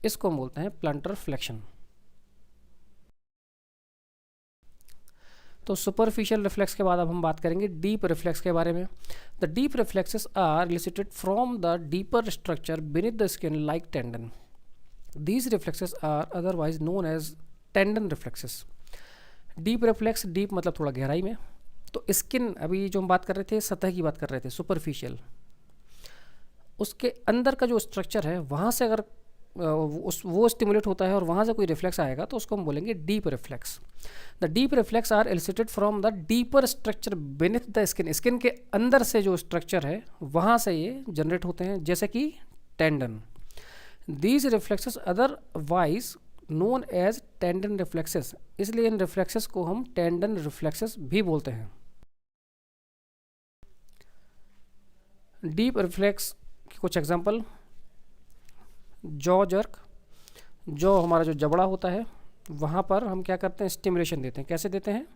Speaker 1: इसको हम बोलते हैं प्लांटर रिफ्लेक्शन। तो सुपरफिशियल रिफ्लेक्स के बाद अब हम बात करेंगे डीप रिफ्लेक्स के बारे में। The deep reflexes are elicited from the deeper structure beneath the skin like tendon. These reflexes are otherwise known as tendon reflexes. Deep reflex, deep मतलब थोड़ा गहराई में, तो स्किन अभी जो हम बात कर रहे थे सतह की बात कर रहे थे, सुपरफिशियल, उसके अंदर का जो स्ट्रक्चर है वहाँ से अगर वो स्टिमुलेट होता है और वहाँ से कोई रिफ्लेक्स आएगा तो उसको हम बोलेंगे deep reflex. The deep reflex are elicited from the deeper structure beneath the skin. Skin के अंदर से जो स्ट्रक्चर है वहाँ से ये जनरेट होते हैं, जैसे कि tendon. These reflexes otherwise known as tendon reflexes, इसलिए इन रिफ्लेक्सेस को हम टेंडन रिफ्लेक्सेस भी बोलते हैं। डीप रिफ्लेक्स के कुछ एग्जांपल, जॉ जर्क। जॉ हमारा जो जबड़ा होता है वहाँ पर हम क्या करते हैं, स्टिमुलेशन देते हैं। कैसे देते हैं?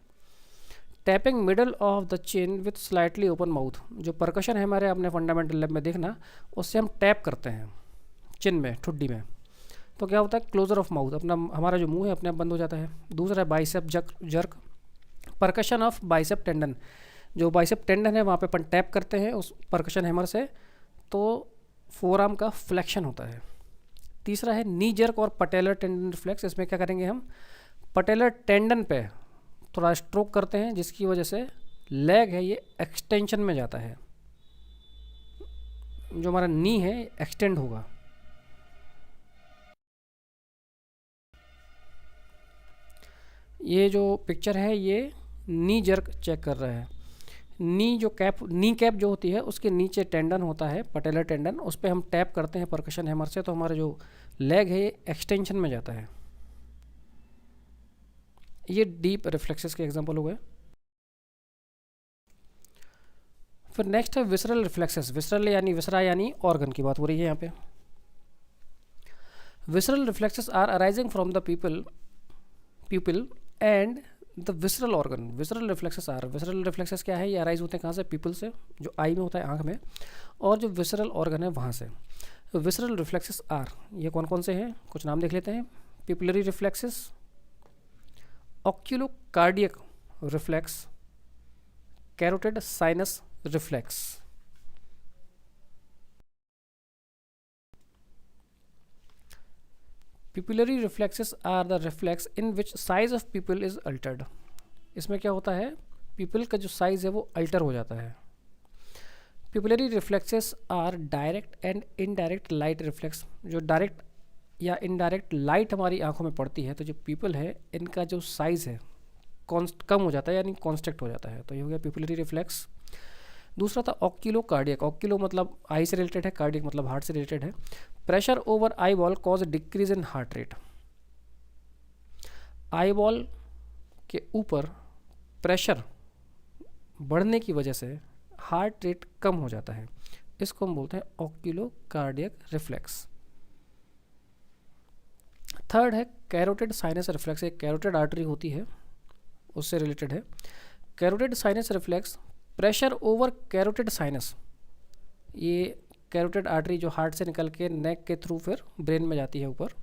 Speaker 1: Tapping middle of the chin with slightly open mouth. जो परकशन है हमारे, अपने फंडामेंटल लैब में देखना, उससे हम टैप करते हैं चिन में, ठुड्डी में, तो क्या होता है, क्लोजर ऑफ माउथ, अपना हमारा जो मुंह है अपने आप बंद हो जाता है। दूसरा है bicep jerk, percussion of bicep tendon. जो बाइसेप टेंडन है वहाँ पे अपन टैप करते हैं उस परकशन हैमर से, तो फोरआर्म का फ्लेक्शन होता है। तीसरा है नी जर्क और पटेलर टेंडन रिफ्लेक्स। इसमें क्या करेंगे, हम पटेलर टेंडन पे थोड़ा स्ट्रोक करते हैं, जिसकी वजह से लेग है ये एक्सटेंशन में जाता है, जो हमारा नी है एक्सटेंड होगा। ये जो पिक्चर है ये नी जर्क चेक कर रहा है। नी कैप जो होती है उसके नीचे टेंडन होता है, पटेलर टेंडन, उस पर हम टैप करते हैं परकशन हैमर से, तो हमारा जो लेग है ये एक्सटेंशन में जाता है। ये डीप रिफ्लेक्सेस के एग्जांपल हो गए। फिर नेक्स्ट है विसरल रिफ्लेक्सेस। विसरल यानी विसरा यानी ऑर्गन की बात हो रही है यहाँ पे। Visceral reflexes are arising from the people and the visceral organ. Visceral reflexes क्या है, ये अराइज होते हैं कहाँ से, पीपल से, जो आई में होता है, आँख में, और जो विसरल ऑर्गन है वहाँ से। विसरल रिफ्लेक्सेस आर, ये कौन कौन से हैं, कुछ नाम देख लेते हैं। Pupillary reflexes, oculocardiac reflex, carotid sinus reflex. Pupillary reflexes are the reflex in which size of pupil is altered. इसमें क्या होता है, पीपल का जो साइज है वो अल्टर हो जाता है। Pupillary reflexes are direct and indirect light reflex. जो डायरेक्ट या इनडायरेक्ट लाइट हमारी आंखों में पड़ती है तो जो पीपल है इनका जो साइज़ है कम हो जाता है, यानी कॉन्स्ट्रिक्ट हो जाता है, तो ये हो गया पिपलरी रिफ्लेक्स। दूसरा था ऑक्यूलो कार्डियक। ऑक्यूलो मतलब आई से रिलेटेड है, कार्डियक मतलब हार्ट से रिलेटेड है। Pressure over eye ball cause decrease in heart rate. Eye ball के ऊपर प्रेशर बढ़ने की वजह से हार्ट रेट कम हो जाता है, इसको हम बोलते हैं ऑक्यूलो कार्डियक रिफ्लेक्स। थर्ड है कैरोटिड साइनस रिफ्लेक्स। एक कैरोटिड आर्टरी होती है उससे रिलेटेड है। Carotid sinus reflex, pressure over carotid sinus. ये कैरोटिड आर्टरी जो हार्ट से निकल के नेक के थ्रू फिर ब्रेन में जाती है ऊपर,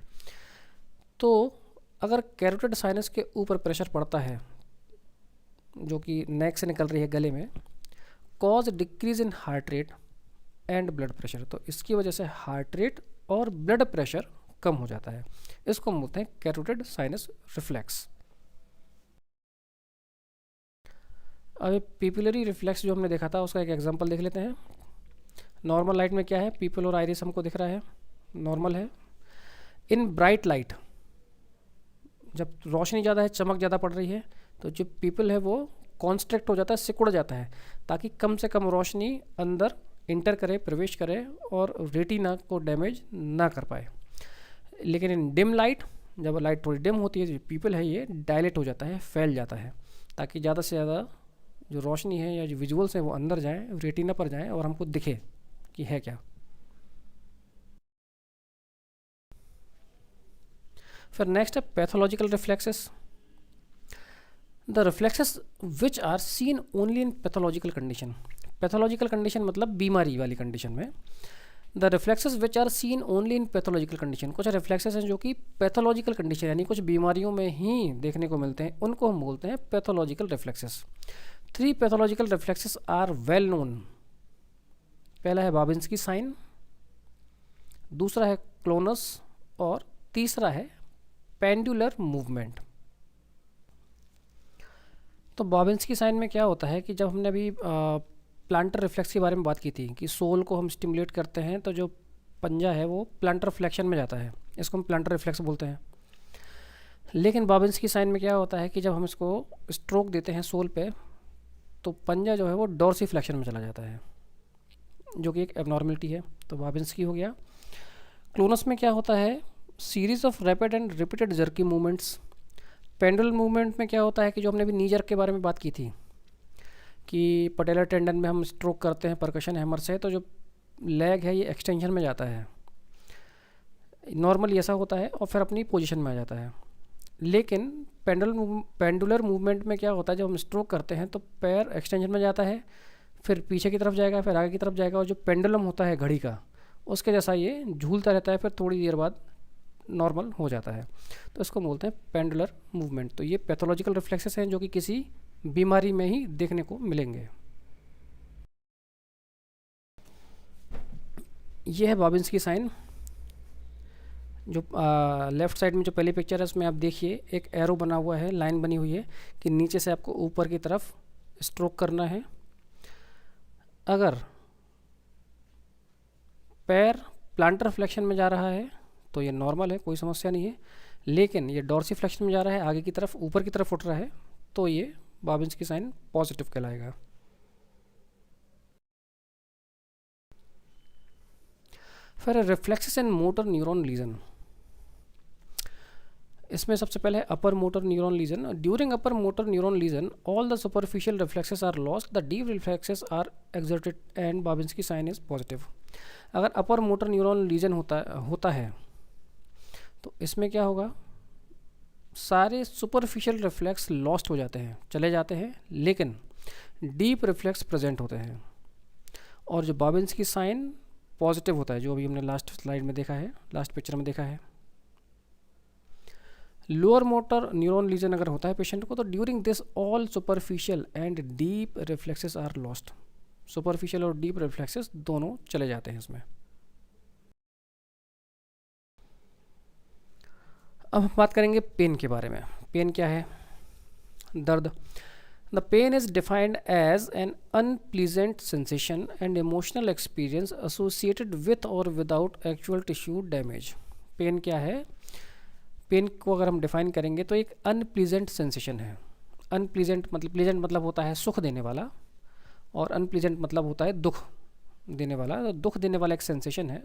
Speaker 1: तो अगर कैरोटिड साइनस के ऊपर प्रेशर पड़ता है जो कि नेक से निकल रही है गले में, cause decrease in heart rate and blood pressure, तो इसकी वजह से हार्ट रेट और ब्लड प्रेशर कम हो जाता है, इसको हम बोलते हैं कैरोटिड साइनस रिफ्लेक्स। अब पिपलरी रिफ्लेक्स जो हमने देखा था उसका एक एग्जांपल देख लेते हैं। नॉर्मल लाइट में क्या है, पीपल और आइरिस हमको दिख रहा है, नॉर्मल है। इन ब्राइट लाइट, जब रोशनी ज़्यादा है, चमक ज़्यादा पड़ रही है, तो जो पीपल है वो कॉन्स्ट्रिक्ट हो जाता है, सिकुड़ जाता है, ताकि कम से कम रोशनी अंदर इंटर करे, प्रवेश करे और रेटिना को डैमेज ना कर पाए। लेकिन इन डिम लाइट, जब लाइट थोड़ी डिम होती है, जो पीपल है ये डायलेट हो जाता है, फैल जाता है, ताकि ज़्यादा से ज़्यादा जो रोशनी है या जो विजुअल्स हैं वो अंदर जाएँ, रेटिना पर जाएँ और हमको दिखे कि है क्या। फिर नेक्स्ट है pathological reflexes. The reflexes which are seen only in pathological condition, pathological condition मतलब बीमारी वाली कंडीशन में, the reflexes which are seen only in pathological condition, कुछ रिफ्लेक्सेस हैं जो कि पैथोलॉजिकल कंडीशन यानी कुछ बीमारियों में ही देखने को मिलते हैं, उनको हम बोलते हैं pathological reflexes. 3 pathological reflexes are well known. पहला है बाबिन्स्की साइन, दूसरा है क्लोनस और तीसरा है पेंडुलर मूवमेंट। तो बाबिन्स्की साइन में क्या होता है कि जब हमने अभी प्लांटर रिफ्लेक्स के बारे में बात की थी कि सोल को हम स्टिमुलेट करते हैं तो जो पंजा है वो प्लांटर फ्लेक्शन में जाता है, इसको हम प्लांटर रिफ्लेक्स बोलते हैं। लेकिन बाबिन्स्की साइन में क्या होता है कि जब हम इसको स्ट्रोक देते हैं सोल पे तो पंजा जो है वो डॉर्सी फ्लेक्शन में चला जाता है, जो कि एक एबनॉर्मलिटी है। तो बाबिन्स्की हो गया। क्लोनस में क्या होता है, series of rapid and repeated jerky movements. Pendular movement में क्या होता है कि जो हमने अभी नी जर्क के बारे में बात की थी कि पटेलर टेंडन में हम स्ट्रोक करते हैं परकशन हैमर से, तो जो लेग है ये एक्सटेंशन में जाता है, नॉर्मली ऐसा होता है और फिर अपनी पोजीशन में आ जाता है। लेकिन पेंडुलर मूवमेंट में क्या होता है, जब हम स्ट्रोक करते हैं तो पैर एक्सटेंशन में जाता है, फिर पीछे की तरफ जाएगा, फिर आगे की तरफ जाएगा, और जो पेंडुलम होता है घड़ी का उसके जैसा ये झूलता रहता है, फिर थोड़ी देर बाद नॉर्मल हो जाता है। तो इसको बोलते हैं पेंडुलर मूवमेंट। तो ये पैथोलॉजिकल रिफ्लेक्सेस हैं जो कि किसी बीमारी में ही देखने को मिलेंगे। ये है बाबिन्स्की साइन। जो लेफ़्ट साइड में जो पहली पिक्चर है उसमें आप देखिए एक एरो बना हुआ है, लाइन बनी हुई है कि नीचे से आपको ऊपर की तरफ स्ट्रोक करना है। अगर पैर प्लांटर फ्लेक्शन में जा रहा है तो ये नॉर्मल है, कोई समस्या नहीं है। लेकिन ये डॉर्सी फ्लेक्शन में जा रहा है, आगे की तरफ ऊपर की तरफ उठ रहा है, तो ये बाबिन्स्की साइन पॉजिटिव कहलाएगा। फिर reflexes in motor neuron lesion. इसमें सबसे पहले है upper motor neuron lesion. During upper motor neuron lesion all the superficial reflexes are lost, the deep reflexes are exerted and Babinski sign is positive. अगर upper motor neuron legion होता है तो इसमें क्या होगा, सारे सुपरफिशियल रिफ्लेक्स लॉस्ट हो जाते हैं, चले जाते हैं, लेकिन डीप रिफ्लेक्स प्रेजेंट होते हैं। और जो बाबिन्स्की साइन पॉजिटिव होता है, जो अभी हमने लास्ट स्लाइड में देखा है, लास्ट पिक्चर में देखा है। लोअर मोटर न्यूरॉन लीजन अगर होता है पेशेंट को तो during this all superficial and deep reflexes are lost. Superficial और डीप रिफ्लेक्सेस दोनों चले जाते हैं इसमें। अब हम बात करेंगे पेन के बारे में। पेन क्या है, दर्द। The pain is defined as an unpleasant sensation and emotional experience associated with or without actual tissue damage. Pain क्या है, पेन को अगर हम डिफाइन करेंगे तो एक अनप्लीजेंट सेंसेशन है। अनप्लीजेंट मतलब, प्लीजेंट मतलब होता है सुख देने वाला, और अनप्लीजेंट मतलब होता है दुख देने वाला। तो दुख देने वाला एक सेंसेशन है।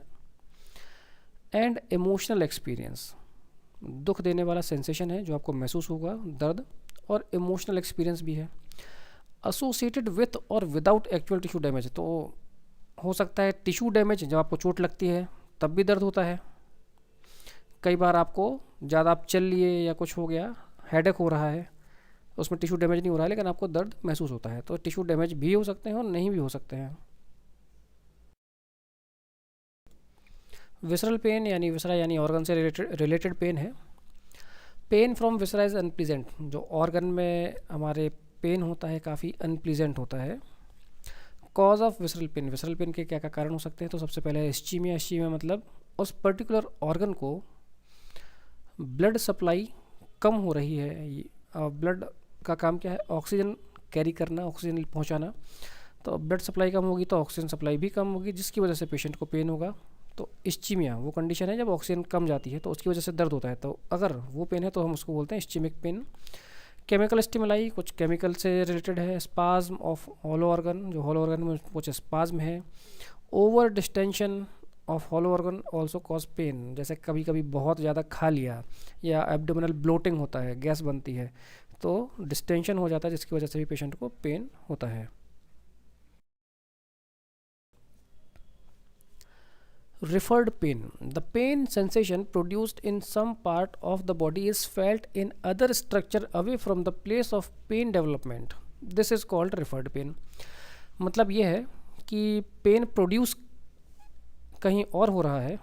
Speaker 1: एंड इमोशनल एक्सपीरियंस, दुख देने वाला सेंसेशन है जो आपको महसूस होगा, दर्द, और इमोशनल एक्सपीरियंस भी है। Associated with or without actual tissue damage, तो हो सकता है टिश्यू डैमेज, जब आपको चोट लगती है तब भी दर्द होता है। कई बार आपको ज़्यादा आप चल लिए या कुछ हो गया, हेडेक हो रहा है, उसमें टिश्यू डैमेज नहीं हो रहा है लेकिन आपको दर्द महसूस होता है। तो टिश्यू डैमेज भी हो सकते हैं और नहीं भी हो सकते हैं। विसरल पेन यानी विसरा यानी ऑर्गन से रिलेटेड पेन है। Pain from viscera is unpleasant, जो ऑर्गन में हमारे पेन होता है काफ़ी अनप्लीजेंट होता है। कॉज ऑफ विसरल पेन के क्या क्या कारण हो सकते हैं, तो सबसे पहले इस्चीमिया। इस्चीमिया मतलब उस पर्टिकुलर ऑर्गन को ब्लड सप्लाई कम हो रही है। ब्लड का काम क्या है, ऑक्सीजन कैरी करना, ऑक्सीजन पहुंचाना। तो ब्लड सप्लाई कम होगी तो ऑक्सीजन सप्लाई भी कम होगी, जिसकी वजह से पेशेंट को पेन होगा। तो इस्चीमिया वो कंडीशन है जब ऑक्सीजन कम जाती है तो उसकी वजह से दर्द होता है। तो अगर वो पेन है तो हम उसको बोलते हैं इस्चीमिक पेन। केमिकल स्टिमुलाई, कुछ केमिकल से रिलेटेड है। स्पाज्म ऑफ हॉलो ऑर्गन, जो हॉलो ऑर्गन में कुछ स्पाज्म है। Over distension of hollow organ also cause pain, जैसे कभी कभी बहुत ज़्यादा खा लिया या एब्डोमिनल ब्लोटिंग होता है, गैस बनती है, तो डिस्टेंशन हो जाता है, जिसकी वजह से भी पेशेंट को पेन होता है। referred pain, the pain sensation produced in some part of the body is felt in other structure away from the place of pain development. This is called referred pain. मतलब ये है कि pen produce कहीं और हो रहा है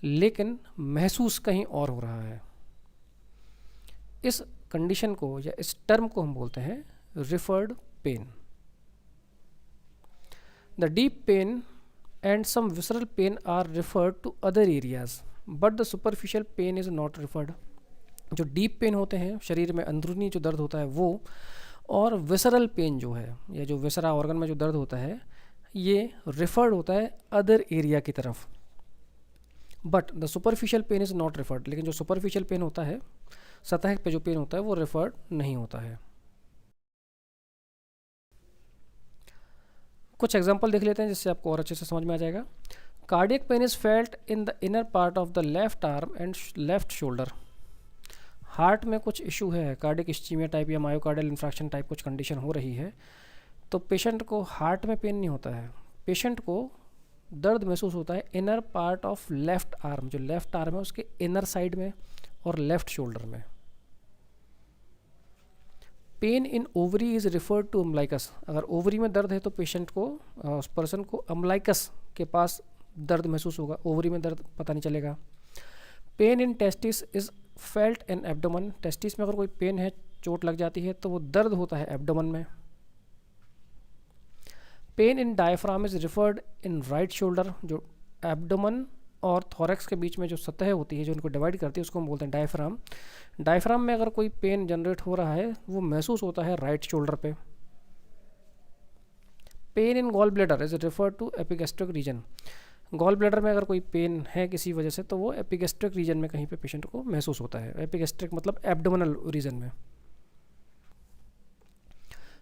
Speaker 1: लेकिन महसूस कहीं और हो रहा है. इस कंडीशन को या इस टर्म को हम बोलते हैं referred pain. The deep pain and some visceral pain are referred to other areas but the superficial pain is not referred. जो डीप पेन होते हैं शरीर में अंदरूनी जो दर्द होता है वो, और विसरल पेन जो है या जो विसरा ऑर्गन में जो दर्द होता है ये रिफर्ड होता है अदर एरिया की तरफ. But the superficial pain is not referred. लेकिन जो सुपरफिशियल पेन होता है, सतह पे जो पेन होता है वो रिफर्ड नहीं होता है. कुछ एग्जांपल देख लेते हैं जिससे आपको और अच्छे से समझ में आ जाएगा. Cardiac pain is felt in the inner part of the left arm and left shoulder. Heart में कुछ इशू है, कार्डियक इस्चीमिया टाइप या मायोकार्डियल इंफ्रैक्शन टाइप कुछ कंडीशन हो रही है, तो पेशेंट को हार्ट में पेन नहीं होता है, पेशेंट को दर्द महसूस होता है inner part of left arm. जो लेफ्ट आर्म है उसके इनर साइड में और लेफ्ट शोल्डर में. Pain in ovary is referred to umbilicus. अगर ओवरी में दर्द है तो पेशेंट को, उस पर्सन को अम्लाइकस के पास दर्द महसूस होगा, ओवरी में दर्द पता नहीं चलेगा. Pain in testis is felt in abdomen. Testis में अगर कोई पेन है, चोट लग जाती है तो वो दर्द होता है एब्डोमन में. Pain in diaphragm is referred in right shoulder. जो एब्डोमन और थोरैक्स के बीच में जो सतह होती है जो उनको डिवाइड करती है उसको हम बोलते हैं डायफ्राम. डायफ्राम में अगर कोई पेन जनरेट हो रहा है वो महसूस होता है राइट शोल्डर पे. Pain in gall bladder is referred to epigastric region. Gall bladder में अगर कोई पेन है किसी वजह से तो वो एपिगैस्ट्रिक रीजन में कहीं पे पेशेंट को महसूस होता है. एपिगैस्ट्रिक मतलब एब्डोमिनल रीजन में.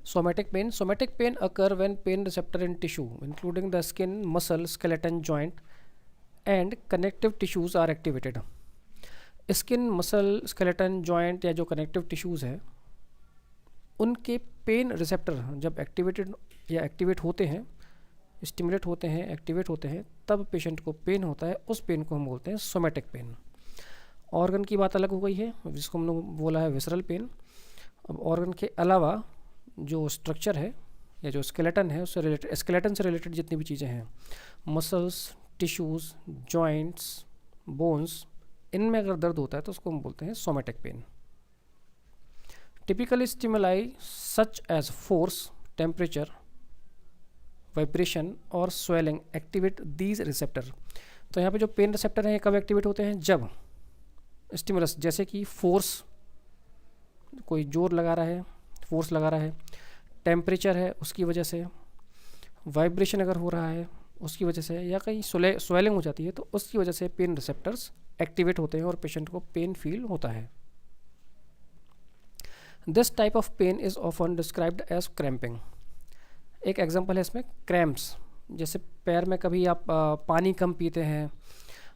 Speaker 1: Somatic pain. Somatic pain occur when pain receptor in tissue including the skin, muscle, skeleton, joint and connective tissues are activated. Skin, muscle, skeleton, joint या जो कनेक्टिव टिश्यूज़ है उनके पेन रिसेप्टर जब activated या activate होते हैं, stimulate होते हैं, एक्टिवेट होते हैं, तब पेशेंट को पेन होता है. उस पेन को हम बोलते हैं सोमैटिक पेन. ऑर्गन की बात अलग हो गई है जिसको हम लोग बोला है विसरल पेन. अब ऑर्गन के अलावा जो स्ट्रक्चर है या जो स्केलेटन है उससे रिलेटेड, स्केलेटन से रिलेटेड जितनी भी चीज़ें हैं, मसल्स, टिश्यूज़, जॉइंट्स, बोन्स, इनमें अगर दर्द होता है तो उसको हम बोलते हैं somatic pain. Typical stimuli such as force, temperature, vibration और स्वेलिंग एक्टिवेट दीज रिसेप्टर. तो यहाँ पे जो पेन रिसेप्टर हैं कब एक्टिवेट होते हैं? जब स्टिमुलस जैसे कि फोर्स, कोई जोर लगा रहा है, फोर्स लगा रहा है, टेम्परेचर है उसकी वजह से, वाइब्रेशन अगर हो रहा है उसकी वजह से, या कहीं स्वेलिंग हो जाती है तो उसकी वजह से पेन रिसेप्टर्स एक्टिवेट होते हैं और पेशेंट को पेन फील होता है. This type of pain is often described as cramping. एक एग्जांपल है इसमें क्रैम्प्स. जैसे पैर में कभी आप पानी कम पीते हैं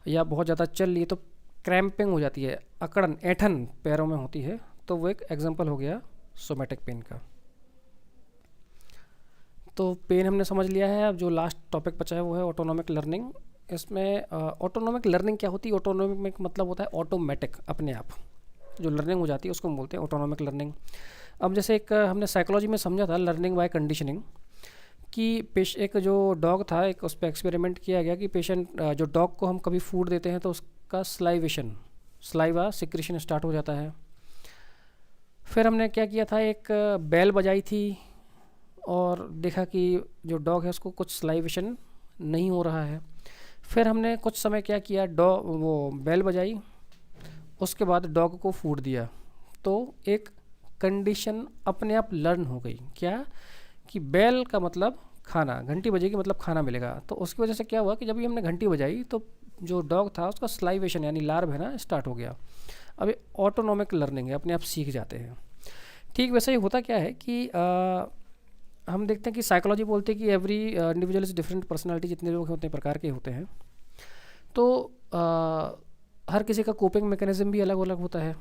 Speaker 1: या बहुत ज़्यादा चल लिए तो क्रैम्पिंग हो जाती है, अकड़न, ऐठन पैरों में होती है, तो वो एक एग्जांपल हो गया सोमैटिक पेन का. तो पेन हमने समझ लिया है. अब जो लास्ट टॉपिक बचा है वो है ऑटोनॉमिक लर्निंग. इसमें ऑटोनॉमिक लर्निंग क्या होती है? ऑटोनॉमिक मतलब होता है ऑटोमेटिक, अपने आप जो लर्निंग हो जाती है उसको हम बोलते हैं ऑटोनॉमिक लर्निंग. अब जैसे एक हमने साइकोलॉजी में समझा था लर्निंग बाय कंडीशनिंग, कि एक जो डॉग था, एक उस पर एक्सपेरिमेंट किया गया कि पेशेंट, जो डॉग को हम कभी फूड देते हैं तो उसका स्लाइवा सिक्रेशन स्टार्ट हो जाता है. फिर हमने क्या किया था, एक बेल बजाई थी और देखा कि जो डॉग है उसको कुछ स्लाइवेशन नहीं हो रहा है. फिर हमने कुछ समय क्या किया, वो बेल बजाई, उसके बाद डॉग को फूड दिया, तो एक कंडीशन अपने आप लर्न हो गई. क्या कि बेल का मतलब खाना, घंटी बजेगी मतलब खाना मिलेगा. तो उसकी वजह से क्या हुआ कि जब भी हमने घंटी बजाई तो जो डॉग था उसका स्लाइवेशन यानी लार्व है ना स्टार्ट हो गया. अब ये ऑटोनॉमिक लर्निंग है, अपने आप सीख जाते हैं. ठीक वैसे ही होता क्या है कि हम देखते हैं कि साइकोलॉजी बोलते हैं कि every individual is different personality. जितने लोग होते हैं प्रकार के होते हैं, तो हर किसी का कोपिंग मैकेनिज्म भी अलग अलग होता है.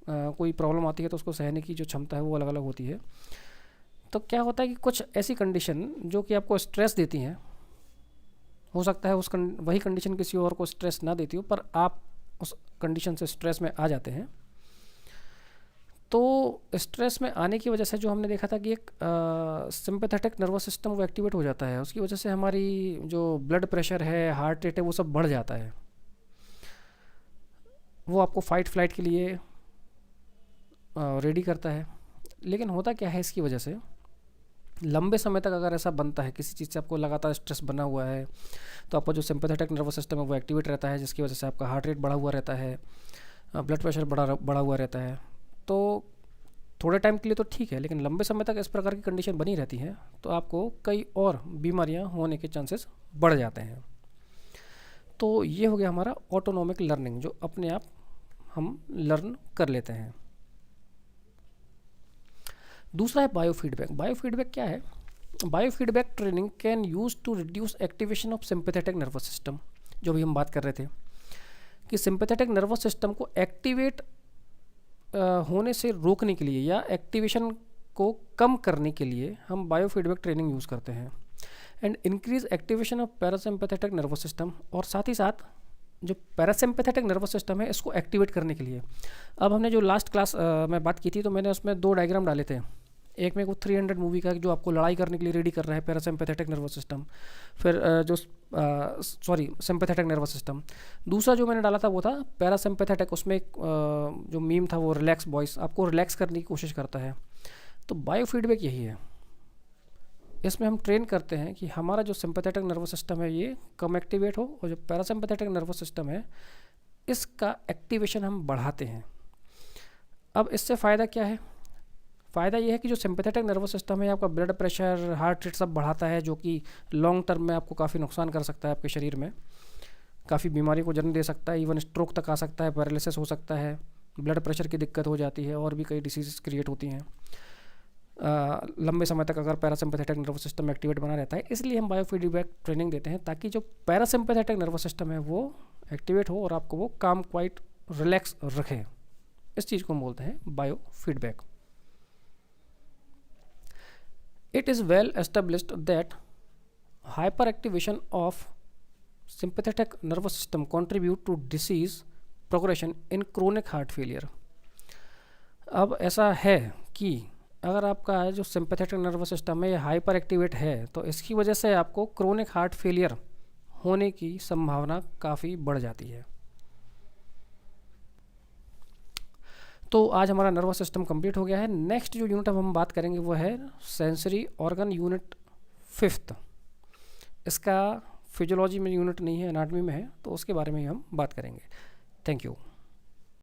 Speaker 1: कोई प्रॉब्लम आती है तो उसको सहने की जो क्षमता है वो अलग अलग होती है. तो क्या होता है कि कुछ ऐसी कंडीशन जो कि आपको स्ट्रेस देती हैं, हो सकता है वही कंडीशन किसी और को स्ट्रेस ना देती हो, पर आप उस कंडीशन से स्ट्रेस में आ जाते हैं। तो स्ट्रेस में आने की वजह से जो हमने देखा था कि एक सिंपैथेटिक नर्वस सिस्टम वो एक्टिवेट हो जाता है, उसकी वजह से हमारी जो ब्लड प्रेशर है, हार्ट रेट है, वो सब बढ़ जाता है। वो आपको फाइट फ्लाइट के लिए रेडी करता है। लेकिन होता क्या है इसकी वजह से, लंबे समय तक अगर ऐसा बनता है, किसी चीज़ से आपको लगातार स्ट्रेस बना हुआ है, तो आपका जो सिंपैथेटिक नर्वस सिस्टम है वो एक्टिवेट रहता है, जिसकी वजह से आपका हार्ट रेट बढ़ा हुआ रहता है, ब्लड प्रेशर बढ़ा हुआ रहता है। तो थोड़े टाइम के लिए तो ठीक है, लेकिन लंबे समय तक इस प्रकार की कंडीशन बनी रहती है तो आपको कई और बीमारियां होने के चांसेस बढ़ जाते हैं। तो ये हो गया हमारा ऑटोनोमिक लर्निंग, जो अपने आप हम लर्न कर लेते हैं। दूसरा है बायोफीडबैक। बायोफीडबैक क्या है? Biofeedback training can use to reduce activation of sympathetic nervous system. जो भी हम बात कर रहे थे कि सिंपैथेटिक नर्वस सिस्टम को एक्टिवेट होने से रोकने के लिए या एक्टिवेशन को कम करने के लिए हम बायोफीडबैक ट्रेनिंग यूज़ करते हैं। And increase activation of parasympathetic nervous system, और साथ ही साथ जो पैरासिम्पैथेटिक नर्वस सिस्टम है इसको एक्टिवेट करने के लिए। अब हमने जो लास्ट क्लास में बात की थी, तो मैंने उसमें 2 डायग्राम डाले थे। एक में वो 300 मूवी का जो आपको लड़ाई करने के लिए रेडी कर रहा है पैरासिम्पैथेटिक नर्वस सिस्टम, फिर सिंपैथेटिक नर्वस सिस्टम। दूसरा जो मैंने डाला था वो था पैरासिम्पैथेटिक, उसमें एक जो मीम था वो रिलैक्स बॉयस, आपको रिलैक्स करने की कोशिश करता है। तो बायोफीडबैक यही है, इसमें हम ट्रेन करते हैं कि हमारा जो सिंपैथेटिक नर्वस सिस्टम है ये कम एक्टिवेट हो, और जो पैरासिम्पैथेटिक नर्वस सिस्टम है इसका एक्टिवेशन हम बढ़ाते हैं। अब इससे फ़ायदा क्या है? फ़ायदा ये है कि जो सिंपैथेटिक नर्वस सिस्टम है आपका ब्लड प्रेशर, हार्ट रेट सब बढ़ाता है, जो कि लॉन्ग टर्म में आपको काफ़ी नुकसान कर सकता है, आपके शरीर में काफ़ी बीमारी को जन्म दे सकता है, इवन स्ट्रोक तक आ सकता है, पैरालिसिस हो सकता है, ब्लड प्रेशर की दिक्कत हो जाती है, और भी कई डिसीज़ क्रिएट होती हैं लंबे समय तक अगर पैरासिम्पैथेटिक नर्वस सिस्टम एक्टिवेट बना रहता है। इसलिए हम बायोफीडबैक ट्रेनिंग देते हैं ताकि जो पैरासिम्पैथेटिक नर्वस सिस्टम है वो एक्टिवेट हो और आपको वो काम क्वाइट रिलैक्स रखे। इस चीज़ को हम बोलते हैं biofeedback. It is well established that hyperactivation of sympathetic nervous system contribute to disease progression in chronic heart failure। अब ऐसा है कि अगर आपका जो सिंपैथेटिक नर्वस सिस्टम है ये हाइपर एक्टिवेट है तो इसकी वजह से आपको क्रोनिक हार्ट फेलियर होने की संभावना काफ़ी बढ़ जाती है। तो आज हमारा नर्वस सिस्टम कंप्लीट हो गया है। नेक्स्ट जो यूनिट अब हम बात करेंगे वो है सेंसरी ऑर्गन यूनिट 5th। इसका फिजियोलॉजी में यूनिट नहीं है, एनाटॉमी में है, तो उसके बारे में ही हम बात करेंगे। Thank you.